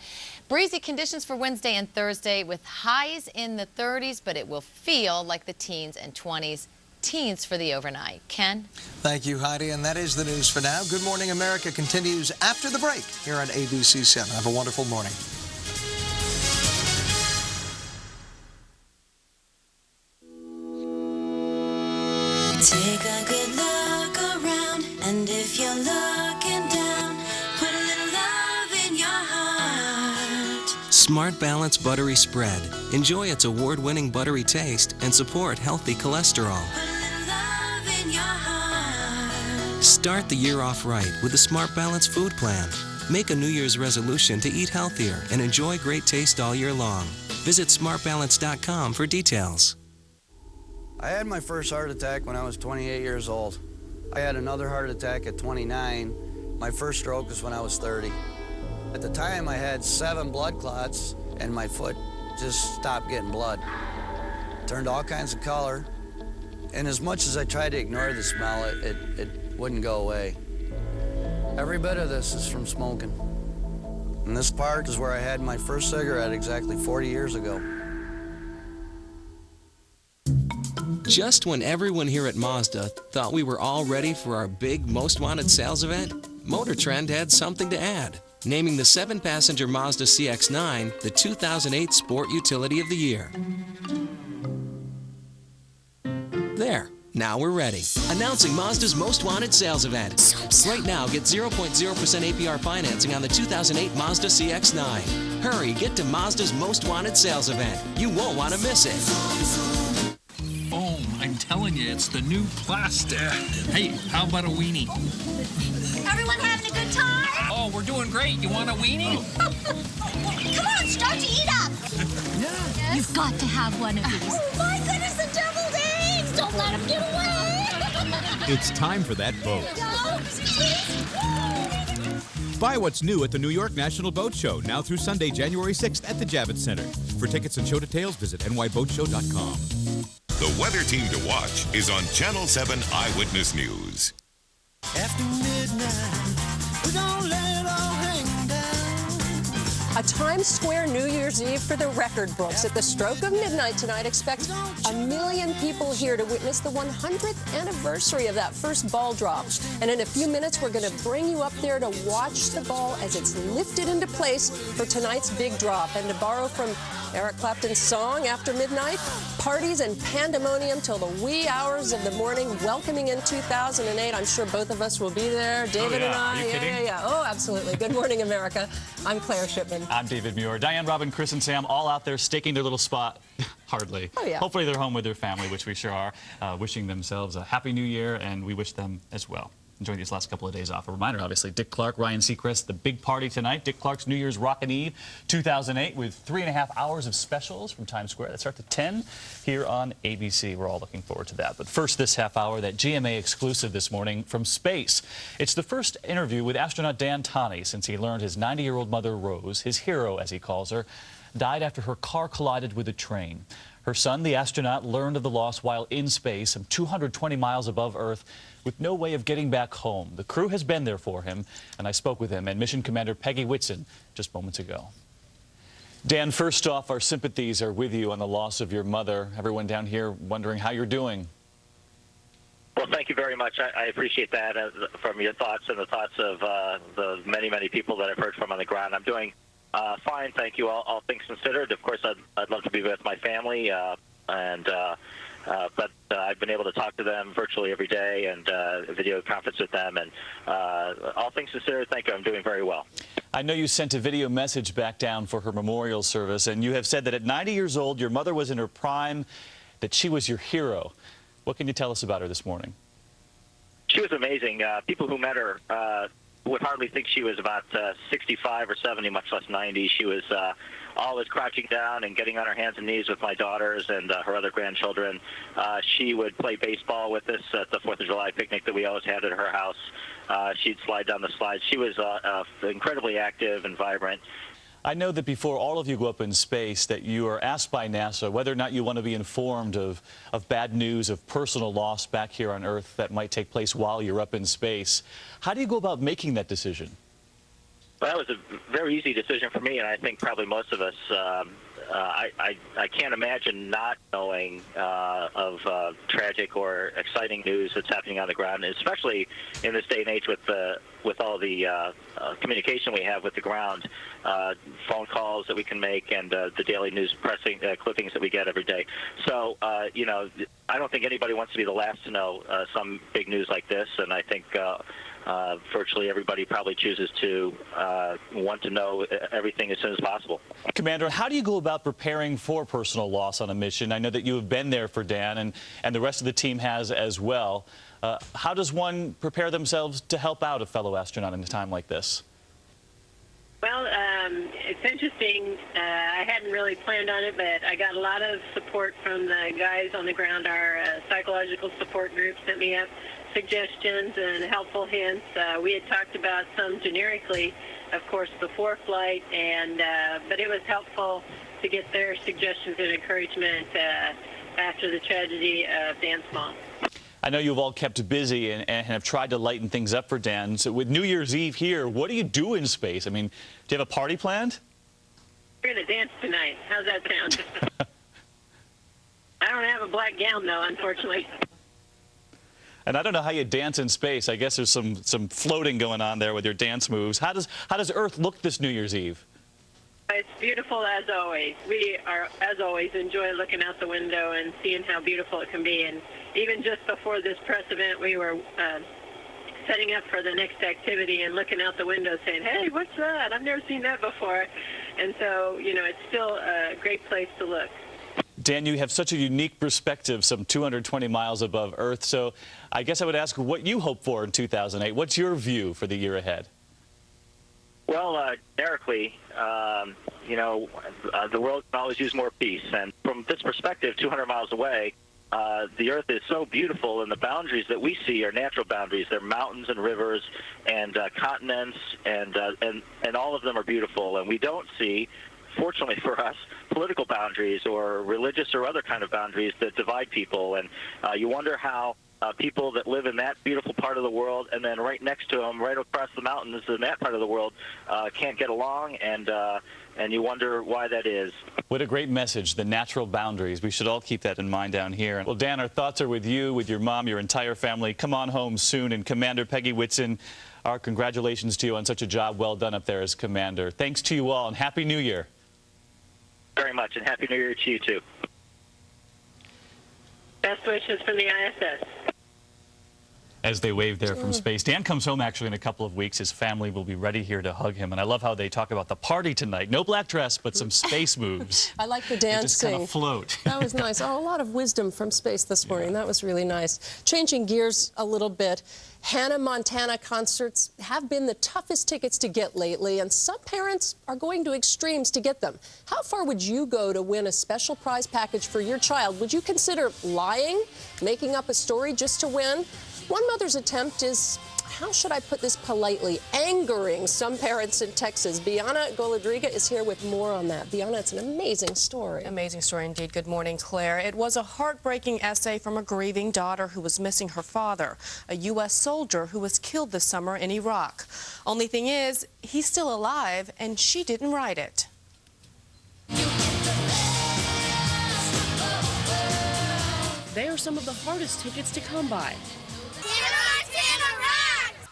Breezy conditions for Wednesday and Thursday with highs in the 30s, but it will feel like the teens and 20s. Teens for the overnight. Ken? Thank you, Heidi. And that is the news for now. Good Morning America continues after the break here on ABC 7. Have a wonderful morning. Take a good look around, and if you're looking down, put a little love in your heart. Smart Balance Buttery Spread. Enjoy its award-winning buttery taste and support healthy cholesterol. Put a little love in your heart. Start the year off right with the Smart Balance Food Plan. Make a New Year's resolution to eat healthier and enjoy great taste all year long. Visit smartbalance.com for details. I had my first heart attack when I was 28 years old. I had another heart attack at 29. My first stroke was when I was 30. At the time, I had 7 blood clots, and my foot just stopped getting blood. Turned all kinds of color, and as much as I tried to ignore the smell, it wouldn't go away. Every bit of this is from smoking. And this part is where I had my first cigarette exactly 40 years ago. Just when everyone here at Mazda thought we were all ready for our big Most Wanted sales event, Motor Trend had something to add, naming the 7-passenger Mazda CX-9 the 2008 Sport Utility of the Year. There. Now we're ready. Announcing Mazda's Most Wanted sales event. Right now, get 0.0% APR financing on the 2008 Mazda CX-9. Hurry, get to Mazda's Most Wanted sales event. You won't want to miss it. I'm telling you, it's the new plastic. Hey, how about a weenie? Everyone having a good time? Oh, we're doing great. You want a weenie? Come on, start to eat up. Yeah. You've got to have one of these. Oh, my goodness, the deviled eggs! Don't let him get away! It's time for that boat. Buy what's new at the New York National Boat Show, now through Sunday, January 6th at the Javits Center. For tickets and show details, visit nyboatshow.com. The weather team to watch is on Channel 7 Eyewitness News. After midnight, we're gonna let it all hang down. A Times Square New Year's Eve for the record books. At the stroke of midnight tonight, expect 1 million people here to witness the 100th anniversary of that first ball drop. And in a few minutes, we're going to bring you up there to watch the ball as it's lifted into place for tonight's big drop. And to borrow from Eric Clapton's song, After Midnight, parties and pandemonium till the wee hours of the morning, welcoming in 2008. I'm sure both of us will be there. David and I. Are you kidding? Yeah. Oh, absolutely. Good morning, America. I'm Claire Shipman. I'm David Muir. Diane, Robin, Chris, and Sam all out there staking their little spot. Hardly. Oh, yeah. Hopefully they're home with their family, which we sure are, wishing themselves a happy new year, and we wish them as well. Enjoying these last couple of days off. A reminder, obviously, Dick Clark, Ryan Seacrest, the big party tonight. Dick Clark's New Year's Rockin' Eve 2008 with 3.5 hours of specials from Times Square that start at 10 here on ABC. We're all looking forward to that. But first, this half hour, that GMA exclusive this morning from space. It's the first interview with astronaut Tani since he learned his 90-year-old mother, Rose, his hero, as he calls her, died after her car collided with a train. Her son, the astronaut, learned of the loss while in space, some 220 miles above Earth, with no way of getting back home. The crew has been there for him, and I spoke with him and Mission Commander Peggy Whitson just moments ago. Dan, first off, our sympathies are with you on the loss of your mother. Everyone down here wondering how you're doing. Well, thank you very much. I appreciate that from your thoughts and the thoughts of the many, many people that I've heard from on the ground. I'm doing fine, thank you. All things considered, of course, I'd love to be with my family and But I've been able to talk to them virtually every day and video conference with them. And all things considered, thank you. I'm doing very well. I know you sent a video message back down for her memorial service, and you have said that at 90 years old, your mother was in her prime, that she was your hero. What can you tell us about her this morning? She was amazing. People who met her would hardly think she was about 65 or 70, much less 90. She was always crouching down and getting on her hands and knees with my daughters and her other grandchildren. She would play baseball with us at the 4th of July picnic that we always had at her house. She'd slide down the slides. She was incredibly active and vibrant. I know that before all of you go up in space that you are asked by NASA whether or not you want to be informed of bad news, of personal loss back here on Earth that might take place while you're up in space. How do you go about making that decision? Well, that was a very easy decision for me, and I think probably most of us. I can't imagine not knowing of tragic or exciting news that's happening on the ground, especially in this day and age with all the communication we have with the ground, phone calls that we can make, and the daily news pressing clippings that we get every day. So, you know, I don't think anybody wants to be the last to know some big news like this, and I think virtually everybody probably chooses to want to know everything as soon as possible. Commander, how do you go about preparing for personal loss on a mission? I know that you have been there for Dan, and the rest of the team has as well. How does one prepare themselves to help out a fellow astronaut in a time like this? Well, it's interesting. I hadn't really planned on it, but I got a lot of support from the guys on the ground. Our psychological support group sent me up suggestions and helpful hints. We had talked about some generically, of course, before flight, and but it was helpful to get their suggestions and encouragement after the tragedy of Dan's mom. I know you've all kept busy and have tried to lighten things up for Dan. So with New Year's Eve here, what do you do in space? I mean, do you have a party planned? We're going to dance tonight. How's that sound? I don't have a black gown, though, unfortunately. And I don't know how you dance in space. I guess there's some floating going on there with your dance moves. How does Earth look this New Year's Eve? It's beautiful as always. We are, as always, enjoy looking out the window and seeing how beautiful it can be. And even just before this press event, we were setting up for the next activity and looking out the window saying, hey, what's that? I've never seen that before. And so, you know, it's still a great place to look. Dan, you have such a unique perspective, some 220 miles above Earth. So I guess I would ask what you hope for in 2008. What's your view for the year ahead? Well, generically, you know, the world can always use more peace. And from this perspective, 200 miles away, the Earth is so beautiful, and the boundaries that we see are natural boundaries. They're mountains and rivers and continents, and all of them are beautiful. And we don't see, fortunately for us, political boundaries or religious or other kind of boundaries that divide people. And you wonder how people that live in that beautiful part of the world and then right next to them, right across the mountains in that part of the world, can't get along, and you wonder why that is. What a great message, the natural boundaries. We should all keep that in mind down here. Well, Dan, our thoughts are with you, with your mom, your entire family. Come on home soon. And Commander Peggy Whitson, our congratulations to you on such a job well done up there as Commander. Thanks to you all, and Happy New Year. Very much, and Happy New Year to you, too. Best wishes from the ISS. As they wave there from space. Dan comes home actually in a couple of weeks. His family will be ready here to hug him. And I love how they talk about the party tonight. No black dress, but some space moves. I like the dancing. Just kind of float. That was nice. Oh, a lot of wisdom from space this morning. That was really nice. Changing gears a little bit. Hannah Montana concerts have been the toughest tickets to get lately, and some parents are going to extremes to get them. How far would you go to win a special prize package for your child? Would you consider lying, making up a story just to win? One mother's attempt is, how should I put this politely, angering some parents in Texas. Bianna Golodryga is here with more on that. Bianna, it's an amazing story. Amazing story indeed. Good morning, Claire. It was a heartbreaking essay from a grieving daughter who was missing her father, a U.S. soldier who was killed this summer in Iraq. Only thing is, he's still alive, and she didn't write it. They are some of the hardest tickets to come by.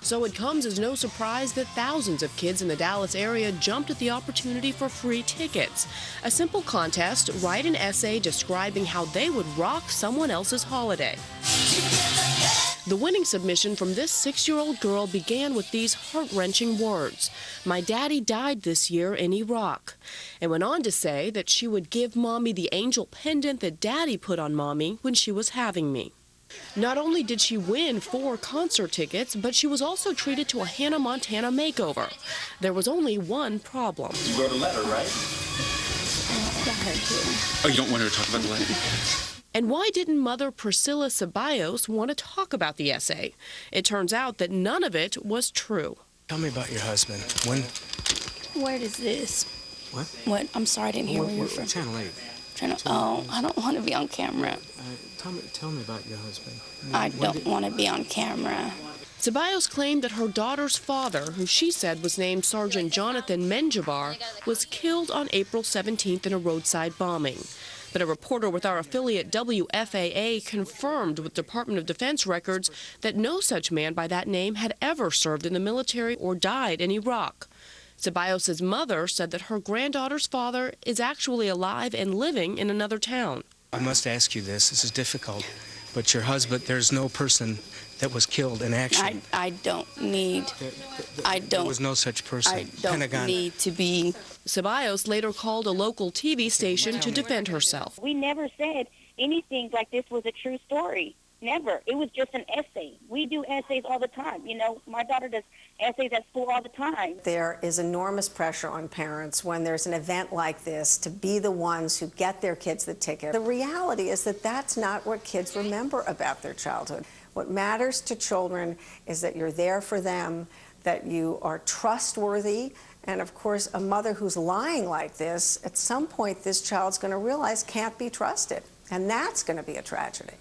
So So it comes as no surprise that thousands of kids in the Dallas area jumped at the opportunity for free tickets. A simple contest: write an essay describing how they would rock someone else's holiday. The winning submission from this 6-year-old girl began with these heart-wrenching words: "My daddy died this year in Iraq," and went on to say that she would give Mommy the angel pendant that Daddy put on Mommy when she was having me. Not only did she win 4 concert tickets, but she was also treated to a Hannah Montana makeover. There was only one problem. You wrote a letter, right? Oh, you don't want her to talk about the letter? And why didn't Mother Priscilla Ceballos want to talk about the essay? It turns out that none of it was true. Tell me about your husband. What is this? What? What? I'm sorry, I didn't hear where you're from. Channel 8. Oh, I don't want to be on camera. Tell me about your husband. I don't want to be on camera. Ceballos claimed that her daughter's father, who she said was named Sergeant Jonathan Menjivar, was killed on April 17th in a roadside bombing. But a reporter with our affiliate WFAA confirmed with Department of Defense records that no such man by that name had ever served in the military or died in Iraq. Ceballos' mother said that her granddaughter's father is actually alive and living in another town. I must ask you this. This is difficult. But your husband, there's no person that was killed in action. I don't need. There was no such person. I don't need to be. Ceballos later called a local TV station to defend herself. We never said anything like this was a true story. Never. It was just an essay. We do essays all the time. You know, my daughter does essays at school all the time. There is enormous pressure on parents when there's an event like this to be the ones who get their kids the ticket. The reality is that that's not what kids remember about their childhood. What matters to children is that you're there for them, that you are trustworthy, and of course, a mother who's lying like this, at some point this child's going to realize can't be trusted, and that's going to be a tragedy.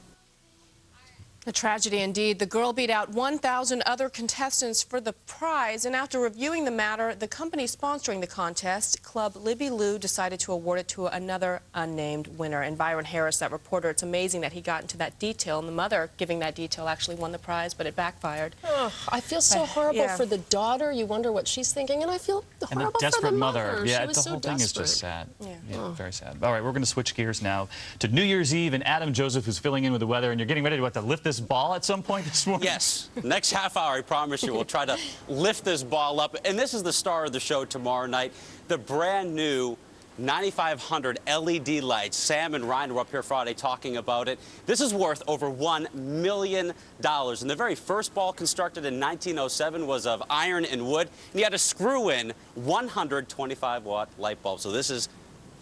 A tragedy indeed. The girl beat out 1,000 other contestants for the prize, and after reviewing the matter, the company sponsoring the contest, Club Libby Lou, decided to award it to another unnamed winner. And Byron Harris, that reporter, it's amazing that he got into that detail, and the mother giving that detail actually won the prize, but it backfired. Oh, I feel so horrible for the daughter. You wonder what she's thinking, and I feel horrible and the desperate for the mother. Yeah, the whole thing is just sad. Yeah, very sad. All right, we're going to switch gears now to New Year's Eve, and Adam Joseph, who's filling in with the weather, and you're getting ready to lift this ball at some point this morning? Yes. Next half hour, I promise you, we'll try to lift this ball up. And this is the star of the show tomorrow night, the brand new 9,500 LED lights. Sam and Ryan were up here Friday talking about it. This is worth over $1 million. And the very first ball constructed in 1907 was of iron and wood. And you had to screw in 125-watt light bulbs. So this is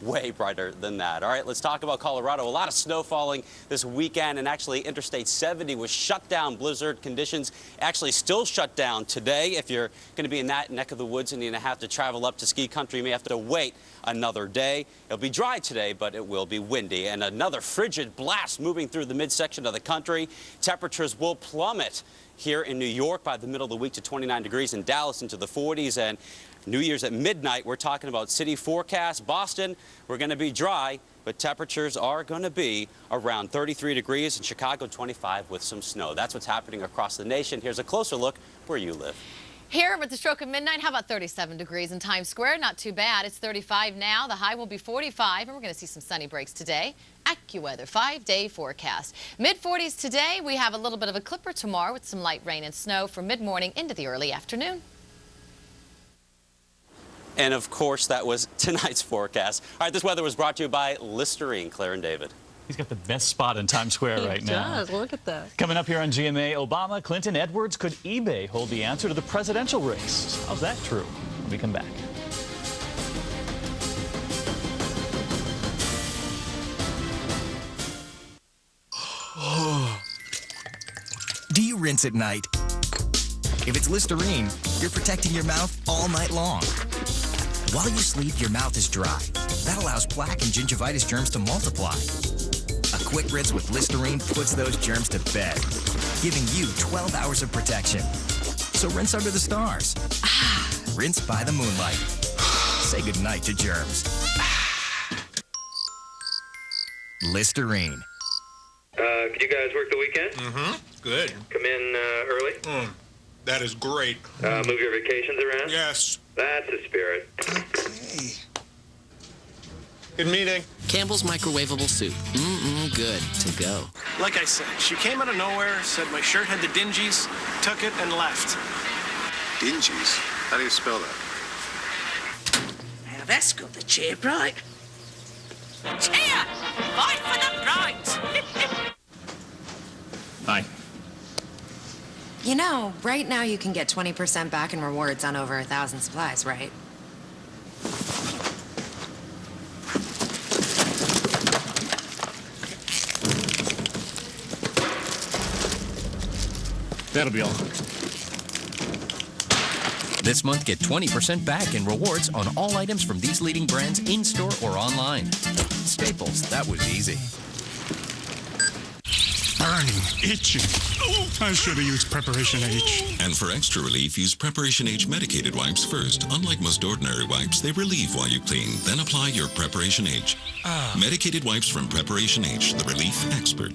way brighter than that. All right, let's talk about Colorado. A lot of snow falling this weekend, and actually Interstate 70 was shut down. Blizzard conditions actually still shut down today. If you're going to be in that neck of the woods and you're going to have to travel up to ski country, you may have to wait another day. It'll be dry today, but it will be windy. And another frigid blast moving through the midsection of the country. Temperatures will plummet here in New York by the middle of the week to 29 degrees, in Dallas into the 40s, and New Year's at midnight, we're talking about city forecast. Boston, we're going to be dry, but temperatures are going to be around 33 degrees. In Chicago, 25 with some snow. That's what's happening across the nation. Here's a closer look where you live. Here at the stroke of midnight, how about 37 degrees in Times Square? Not too bad. It's 35 now. The high will be 45, and we're going to see some sunny breaks today. AccuWeather 5-day forecast. Mid-40s today. We have a little bit of a clipper tomorrow with some light rain and snow from mid-morning into the early afternoon. And of course, that was tonight's forecast. All right, this weather was brought to you by Listerine. Claire and David. He's got the best spot in Times Square right now. He does. Look at that. Coming up here on GMA, Obama, Clinton, Edwards, could eBay hold the answer to the presidential race? How's that true? When we come back. Do you rinse at night? If it's Listerine, you're protecting your mouth all night long. While you sleep, your mouth is dry. That allows plaque and gingivitis germs to multiply. A quick rinse with Listerine puts those germs to bed, giving you 12 hours of protection. So rinse under the stars. Rinse by the moonlight. Say goodnight to germs. Listerine. Could you guys work the weekend? Mm-hmm. Good. Come in early? That is great. Move your vacations around? Yes. That's the spirit. Okay. Good meeting. Campbell's microwavable soup. Good to go. Like I said, she came out of nowhere, said my shirt had the dingies, took it, and left. Dingies? How do you spell that? Now that's got the cheer bright. Cheer! Fight for the bright! Hi. You know, right now you can get 20% back in rewards on over 1,000 supplies, right? That'll be all. This month, get 20% back in rewards on all items from these leading brands in-store or online. Staples, that was easy. Burning, itching. Oh, I should have used Preparation H. And for extra relief, use Preparation H medicated wipes first. Unlike most ordinary wipes, they relieve while you clean. Then apply your Preparation H. Medicated wipes from Preparation H, the relief expert.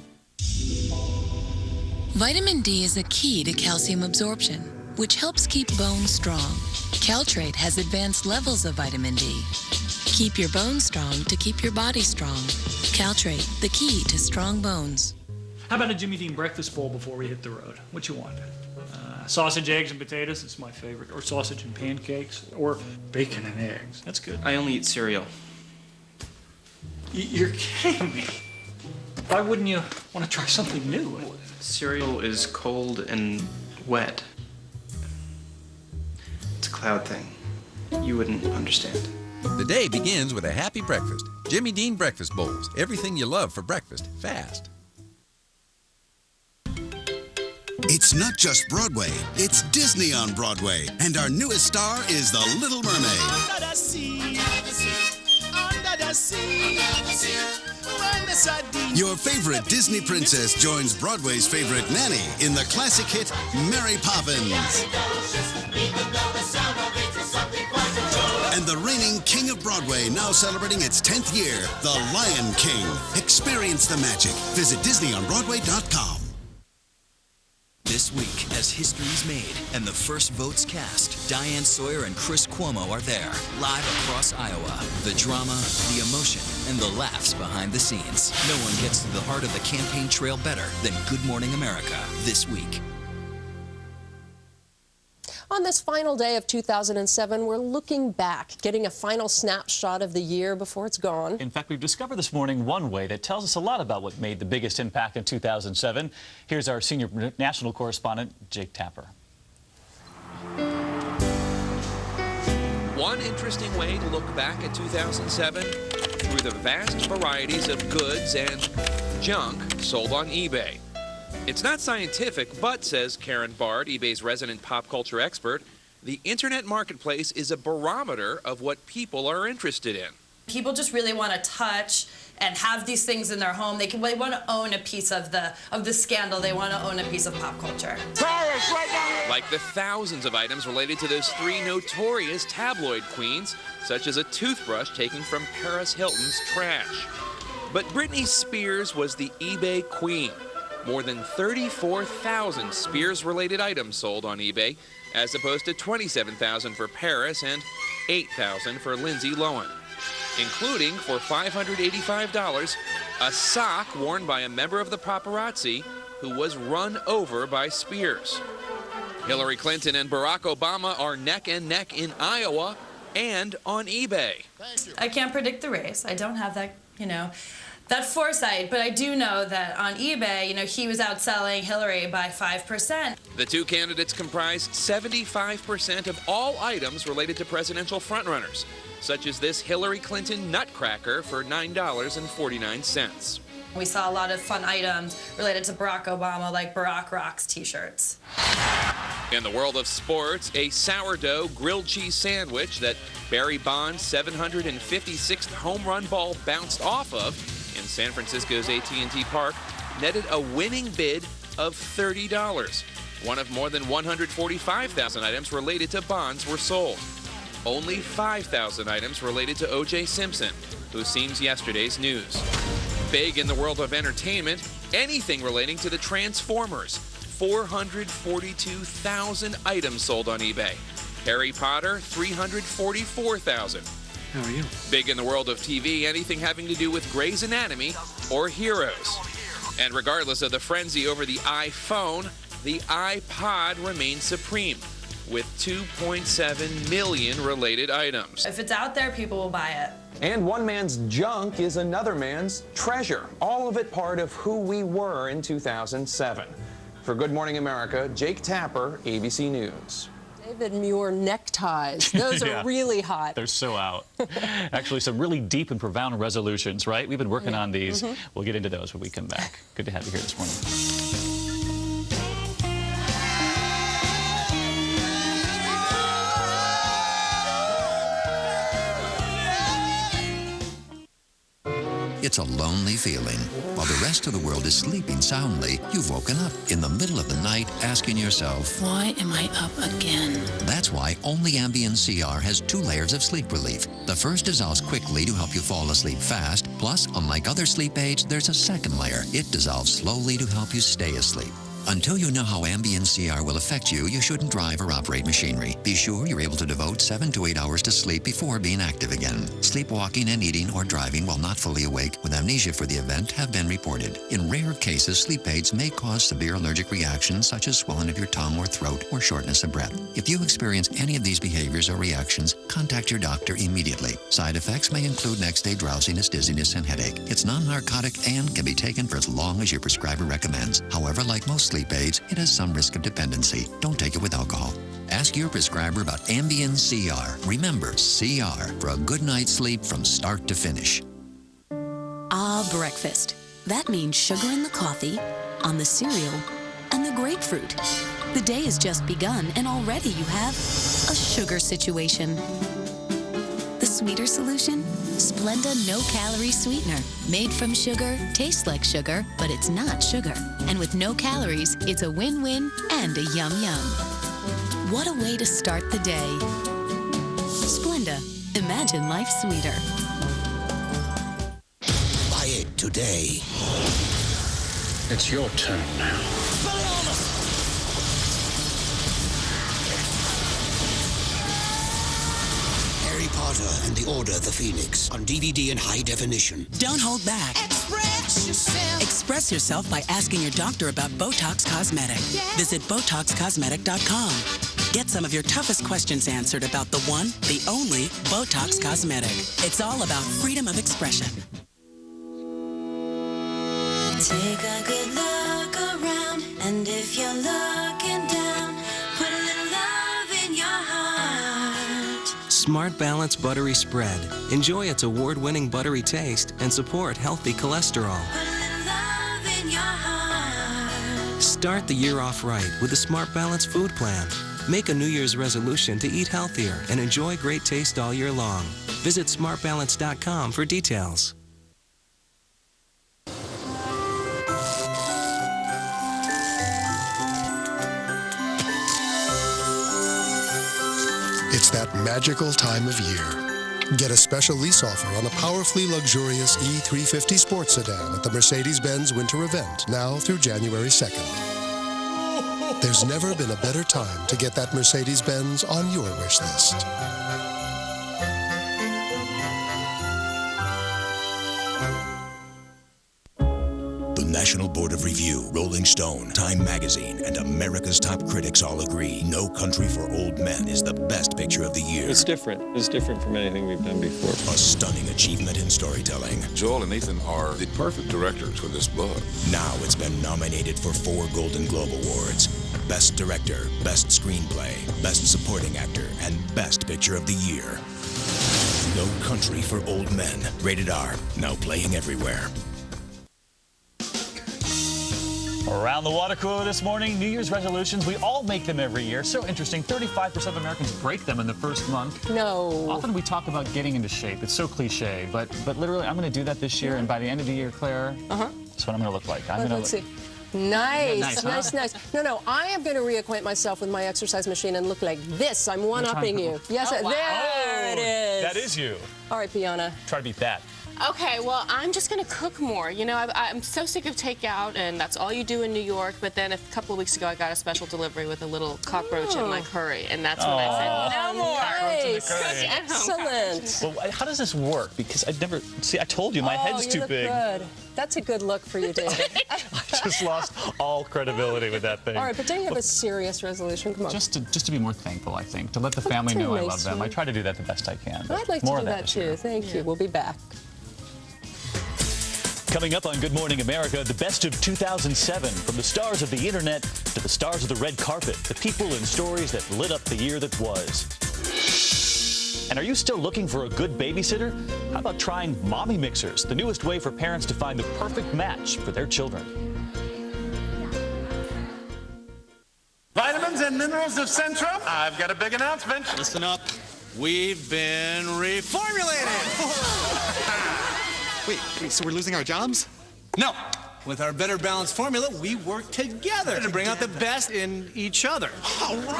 Vitamin D is a key to calcium absorption, which helps keep bones strong. Caltrate has advanced levels of vitamin D. Keep your bones strong to keep your body strong. Caltrate, the key to strong bones. How about a Jimmy Dean breakfast bowl before we hit the road? What you want? Sausage, eggs, and potatoes, it's my favorite. Or sausage and pancakes, or bacon and eggs. That's good. I only eat cereal. You're kidding me. Why wouldn't you want to try something new? Cereal is cold and wet. It's a cloud thing. You wouldn't understand. The day begins with a happy breakfast. Jimmy Dean breakfast bowls. Everything you love for breakfast, fast. It's not just Broadway, it's Disney on Broadway. And our newest star is The Little Mermaid. Under the sea, under the sea, when the sardines... Your favorite Disney princess joins Broadway's favorite nanny in the classic hit, Mary Poppins. And the reigning king of Broadway, now celebrating its 10th year, The Lion King. Experience the magic. Visit DisneyOnBroadway.com. This week, as history's made and the first votes cast, Diane Sawyer and Chris Cuomo are there, live across Iowa. The drama, the emotion, and the laughs behind the scenes. No one gets to the heart of the campaign trail better than Good Morning America this week. On this final day of 2007, we're looking back, getting a final snapshot of the year before it's gone. In fact, we've discovered this morning one way that tells us a lot about what made the biggest impact in 2007. Here's our senior national correspondent, Jake Tapper. One interesting way to look back at 2007 through the vast varieties of goods and junk sold on eBay. It's not scientific, but, says Karen Bard, eBay's resident pop culture expert, the internet marketplace is a barometer of what people are interested in. People just really want to touch and have these things in their home. They want to own a piece of the scandal. They want to own a piece of pop culture. Paris, right down here. Like the thousands of items related to those three notorious tabloid queens, such as a toothbrush taken from Paris Hilton's trash. But Britney Spears was the eBay queen. More than 34,000 Spears-related items sold on eBay, as opposed to 27,000 for Paris and 8,000 for Lindsay Lohan, including, for $585, a sock worn by a member of the paparazzi who was run over by Spears. Hillary Clinton and Barack Obama are neck and neck in Iowa and on eBay. I can't predict the race. I don't have that, that foresight, but I do know that on eBay, he was outselling Hillary by 5%. The two candidates comprised 75% of all items related to presidential frontrunners, such as this Hillary Clinton nutcracker for $9.49. We saw a lot of fun items related to Barack Obama, like Barack Rocks t-shirts. In the world of sports, a sourdough grilled cheese sandwich that Barry Bonds' 756th home run ball bounced off of in San Francisco's AT&T Park netted a winning bid of $30. One of more than 145,000 items related to Bonds were sold. Only 5,000 items related to O.J. Simpson, who seems yesterday's news. Big in the world of entertainment, anything relating to the Transformers. 442,000 items sold on eBay. Harry Potter, 344,000. How are you? Big in the world of TV, anything having to do with Grey's Anatomy or Heroes. And regardless of the frenzy over the iPhone, the iPod remains supreme, with 2.7 million related items. If it's out there, people will buy it. And one man's junk is another man's treasure. All of it part of who we were in 2007. For Good Morning America, Jake Tapper, ABC News. David Muir neckties. Those are really hot. They're so out. Actually, some really deep and profound resolutions, right? We've been working on these. We'll get into those when we come back. Good to have you here this morning. It's a lonely feeling. While the rest of the world is sleeping soundly, you've woken up in the middle of the night asking yourself, Why am I up again? That's why only Ambien CR has 2 layers of sleep relief. The first dissolves quickly to help you fall asleep fast. Plus, unlike other sleep aids, there's a second layer. It dissolves slowly to help you stay asleep. Until you know how Ambien CR will affect you, you shouldn't drive or operate machinery. Be sure you're able to devote 7 to 8 hours to sleep before being active again. Sleepwalking and eating or driving while not fully awake with amnesia for the event have been reported. In rare cases, sleep aids may cause severe allergic reactions such as swelling of your tongue or throat or shortness of breath. If you experience any of these behaviors or reactions, contact your doctor immediately. Side effects may include next-day drowsiness, dizziness, and headache. It's non-narcotic and can be taken for as long as your prescriber recommends. However, like most sleep aids, it has some risk of dependency. Don't take it with alcohol. Ask your prescriber about Ambien CR. Remember, CR for a good night's sleep from start to finish. Ah, breakfast. That means sugar in the coffee, on the cereal, and the grapefruit. The day has just begun, and already you have a sugar situation. The sweeter solution? Splenda no-calorie sweetener. Made from sugar, tastes like sugar, but it's not sugar. And with no calories, it's a win-win and a yum-yum. What a way to start the day. Splenda. Imagine life sweeter. Buy it today. It's your turn now. Harry Potter and the Order of the Phoenix on DVD in high definition. Don't hold back. Express yourself. Express yourself by asking your doctor about Botox Cosmetic. Visit BotoxCosmetic.com. Get some of your toughest questions answered about the one, the only Botox Cosmetic. It's all about freedom of expression. Take a good look around, and if you're looking down, put a little love in your heart. Smart Balance Buttery Spread. Enjoy its award-winning buttery taste and support healthy cholesterol. Put a little love in your heart. Start the year off right with the Smart Balance Food Plan. Make a New Year's resolution to eat healthier and enjoy great taste all year long. Visit smartbalance.com for details. It's that magical time of year. Get a special lease offer on a powerfully luxurious E350 sports sedan at the Mercedes-Benz Winter Event, now through January 2nd. There's never been a better time to get that Mercedes-Benz on your wish list. National Board of Review, Rolling Stone, Time Magazine, and America's top critics all agree No Country for Old Men is the best picture of the year. It's different. It's different from anything we've done before. A stunning achievement in storytelling. Joel and Ethan are the perfect directors for this book. Now it's been nominated for 4 Golden Globe Awards. Best Director, Best Screenplay, Best Supporting Actor, and Best Picture of the Year. No Country for Old Men. Rated R. Now playing everywhere. Around the water cooler this morning, New Year's resolutions. We all make them every year. So interesting. 35% of Americans break them in the first month. No. Often we talk about getting into shape. It's so cliche, but literally, I'm going to do that this year. And by the end of the year, Claire, that's what I'm going to look like. Let's see. Nice, Yeah, nice. No, I am going to reacquaint myself with my exercise machine and look like this. I'm one-upping you. Yes, wow. there it is. That is you. All right, Bianna. Try to beat that. Okay, well, I'm just going to cook more. You know, I'm so sick of takeout, and that's all you do in New York. But then a couple of weeks ago, I got a special delivery with a little cockroach in my curry, and that's when I said, no more. Nice. Excellent. Well, how does this work? Because I've never... See, I told you, my head's too big. Good. That's a good look for you, David. I just lost all credibility with that thing. All right, but don't you have a serious resolution? Come on. Just to be more thankful, I think. To let the family know I love them. I try to do that the best I can. I'd like to do that, too. Thank you. We'll be back. Coming up on Good Morning America, the best of 2007, from the stars of the internet to the stars of the red carpet, the people and stories that lit up the year that was. And are you still looking for a good babysitter? How about trying Mommy Mixers, the newest way for parents to find the perfect match for their children? Vitamins and minerals of Centrum, I've got a big announcement. Listen up. We've been reformulated. Wait, so we're losing our jobs? No. With our Better Balanced formula, we work together to bring out the best in each other.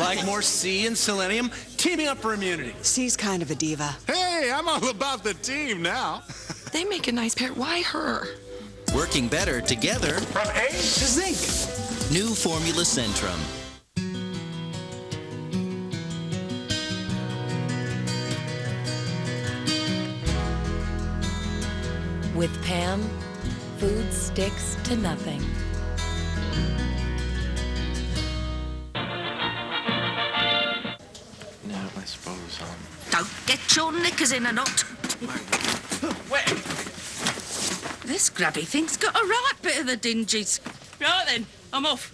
Like more C and selenium, teaming up for immunity. C's kind of a diva. Hey, I'm all about the team now. They make a nice pair. Why her? Working better together. From A to Zinc. New Formula Centrum. With Pam, food sticks to nothing. No, I suppose, Don't get your knickers in a knot. Wait. This grubby thing's got a right bit of the dingies. Right then, I'm off.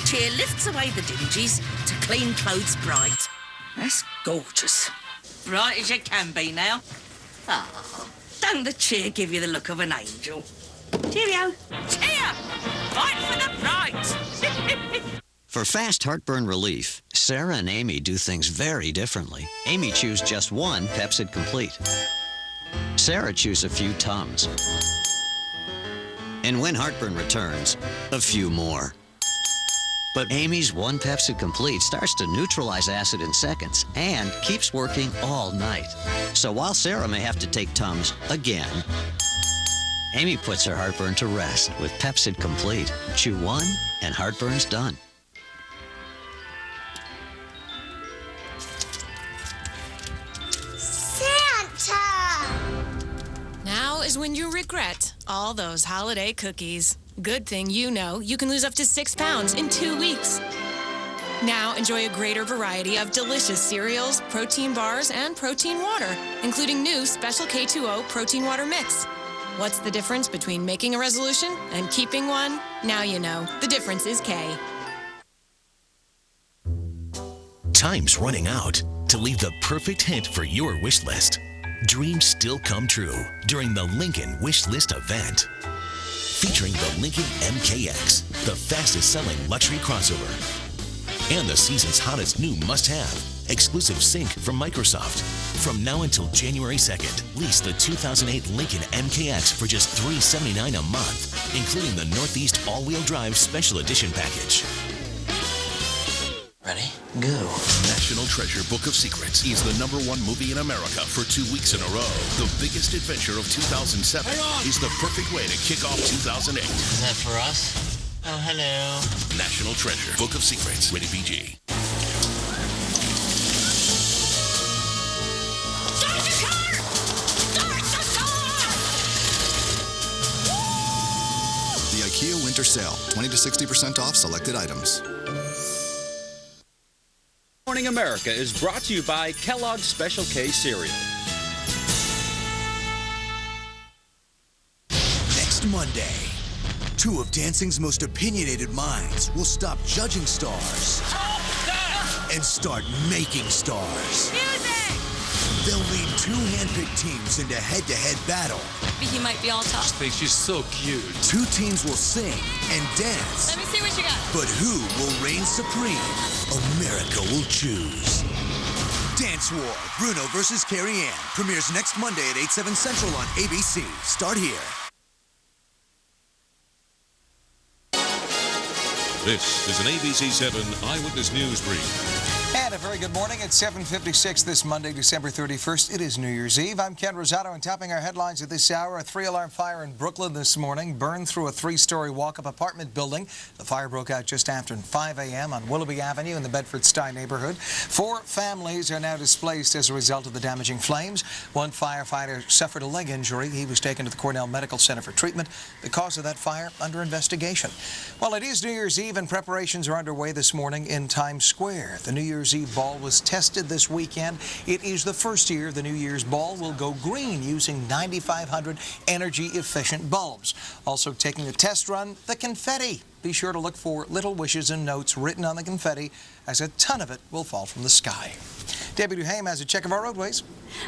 Cheer lifts away the dingies to clean clothes bright. That's gorgeous. Bright as you can be now. Ah. Don't the cheer give you the look of an angel? Cheerio. Cheer! Fight for the bright! For fast heartburn relief, Sarah and Amy do things very differently. Amy chews just one Pepcid Complete. Sarah chews a few Tums. And when heartburn returns, a few more. But Amy's one Pepcid Complete starts to neutralize acid in seconds and keeps working all night. So while Sarah may have to take Tums again, Amy puts her heartburn to rest with Pepcid Complete. Chew one and heartburn's done. Santa! Now is when you regret all those holiday cookies. Good thing you know you can lose up to 6 pounds in 2 weeks. Now enjoy a greater variety of delicious cereals, protein bars, and protein water, including new Special K2O Protein Water Mix. What's the difference between making a resolution and keeping one? Now you know. The difference is K. Time's running out to leave the perfect hint for your wish list. Dreams still come true during the Lincoln Wish List event. Featuring the Lincoln MKX, the fastest-selling luxury crossover. And the season's hottest new must-have, exclusive sync from Microsoft. From now until January 2nd, lease the 2008 Lincoln MKX for just $379 a month, including the Northeast all-wheel drive special edition package. Ready? Go. National Treasure Book of Secrets is the #1 movie in America for 2 weeks in a row. The biggest adventure of 2007 is the perfect way to kick off 2008. Is that for us? Oh, hello. National Treasure Book of Secrets. Rated PG. Start the car! Start the car! The IKEA Winter Sale. 20 to 60% off selected items. Morning America is brought to you by Kellogg's Special K cereal. Next Monday, 2 of dancing's most opinionated minds will stop judging stars and start making stars. They'll lead 2 handpicked teams into head-to-head battle. He might be all tough. I think she's so cute. 2 teams will sing and dance. Let me see what you got. But who will reign supreme? America will choose. Dance War, Bruno versus Carrie Ann. Premieres next Monday at 8/7 Central on ABC. Start here. This is an ABC 7 Eyewitness News Brief. And a very good morning. It's 7:56 this Monday, December 31st. It is New Year's Eve. I'm Ken Rosato, and topping our headlines at this hour, a 3-alarm fire in Brooklyn this morning burned through a 3-story walk-up apartment building. The fire broke out just after 5 a.m. on Willoughby Avenue in the Bedford-Stuyvesant neighborhood. 4 families are now displaced as a result of the damaging flames. One firefighter suffered a leg injury. He was taken to the Cornell Medical Center for treatment. The cause of that fire under investigation. Well, it is New Year's Eve, and preparations are underway this morning in Times Square. The New Year's Eve ball was tested this weekend. It is the first year the New Year's ball will go green using 9,500 energy-efficient bulbs. Also taking a test run, the confetti. Be sure to look for little wishes and notes written on the confetti, as a ton of it will fall from the sky. Debbie Duhame has a check of our roadways.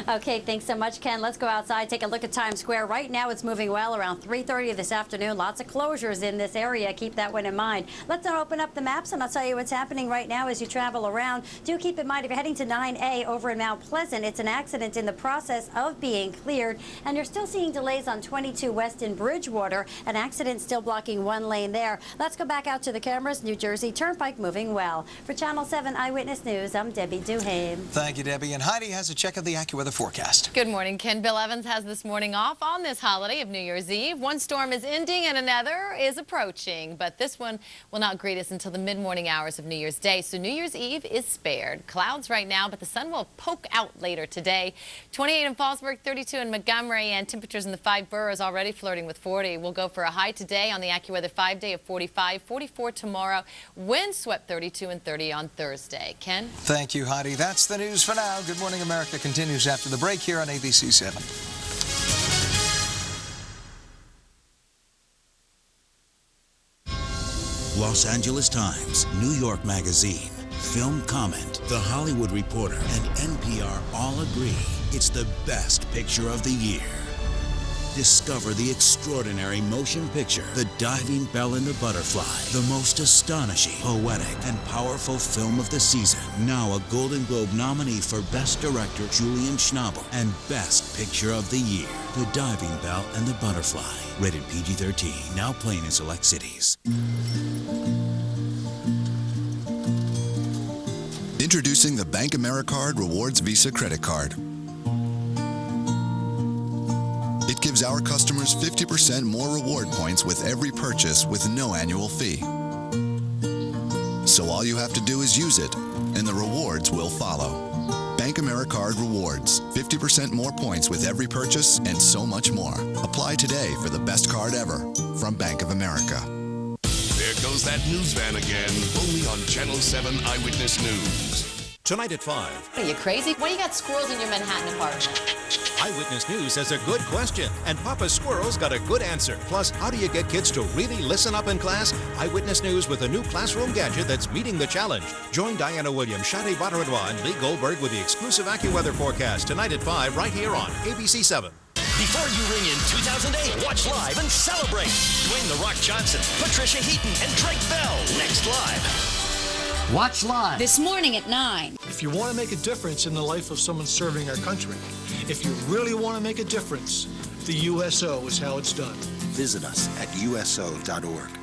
Okay, thanks so much, Ken. Let's go outside, take a look at Times Square. Right now, it's moving well around 3:30 this afternoon. Lots of closures in this area. Keep that one in mind. Let's open up the maps, and I'll tell you what's happening right now as you travel around. Do keep in mind, if you're heading to 9A over in Mount Pleasant, it's an accident in the process of being cleared, and you're still seeing delays on 22 West in Bridgewater. An accident still blocking one lane there. Let's go back out to the cameras. New Jersey Turnpike moving well. For Channel 7 Eyewitness News, I'm Debbie Duhame. Thank you, Debbie. And Heidi has a check of the AccuWeather forecast. Good morning, Ken. Bill Evans has this morning off on this holiday of New Year's Eve. One storm is ending and another is approaching, but this one will not greet us until the mid-morning hours of New Year's Day, so New Year's Eve is spared. Clouds right now, but the sun will poke out later today. 28 in Fallsburg, 32 in Montgomery, and temperatures in the 5 boroughs already flirting with 40. We'll go for a high today on the AccuWeather 5-day of 45, 44 tomorrow. Wind swept 32 and 30 on Thursday. Ken? Thank you, Heidi. That's the news for now. Good Morning America continues after the break here on ABC 7. Los Angeles Times, New York Magazine, Film Comment, The Hollywood Reporter, and NPR all agree it's the best picture of the year. Discover the extraordinary motion picture, The Diving Bell and the Butterfly, the most astonishing, poetic, and powerful film of the season. Now a Golden Globe nominee for Best Director, Julian Schnabel, and Best Picture of the Year, The Diving Bell and the Butterfly. Rated PG-13, now playing in select cities. Introducing the Bank AmeriCard Rewards Visa Credit Card. It gives our customers 50% more reward points with every purchase with no annual fee. So all you have to do is use it, and the rewards will follow. Bank AmeriCard Rewards. 50% more points with every purchase and so much more. Apply today for the best card ever from Bank of America. There goes that news van again, only on Channel 7 Eyewitness News. Tonight at 5. Are you crazy? Why do you got squirrels in your Manhattan apartment? Eyewitness News has a good question, and Papa Squirrel's got a good answer. Plus, how do you get kids to really listen up in class? Eyewitness News with a new classroom gadget that's meeting the challenge. Join Diana Williams, Shadi Badaradwa, and Lee Goldberg with the exclusive AccuWeather forecast tonight at 5 right here on ABC 7. Before you ring in 2008, watch live and celebrate. Dwayne "The Rock" Johnson, Patricia Heaton, and Drake Bell. Next live. Watch live. This morning at 9. If you want to make a difference in the life of someone serving our country, if you really want to make a difference, the USO is how it's done. Visit us at USO.org.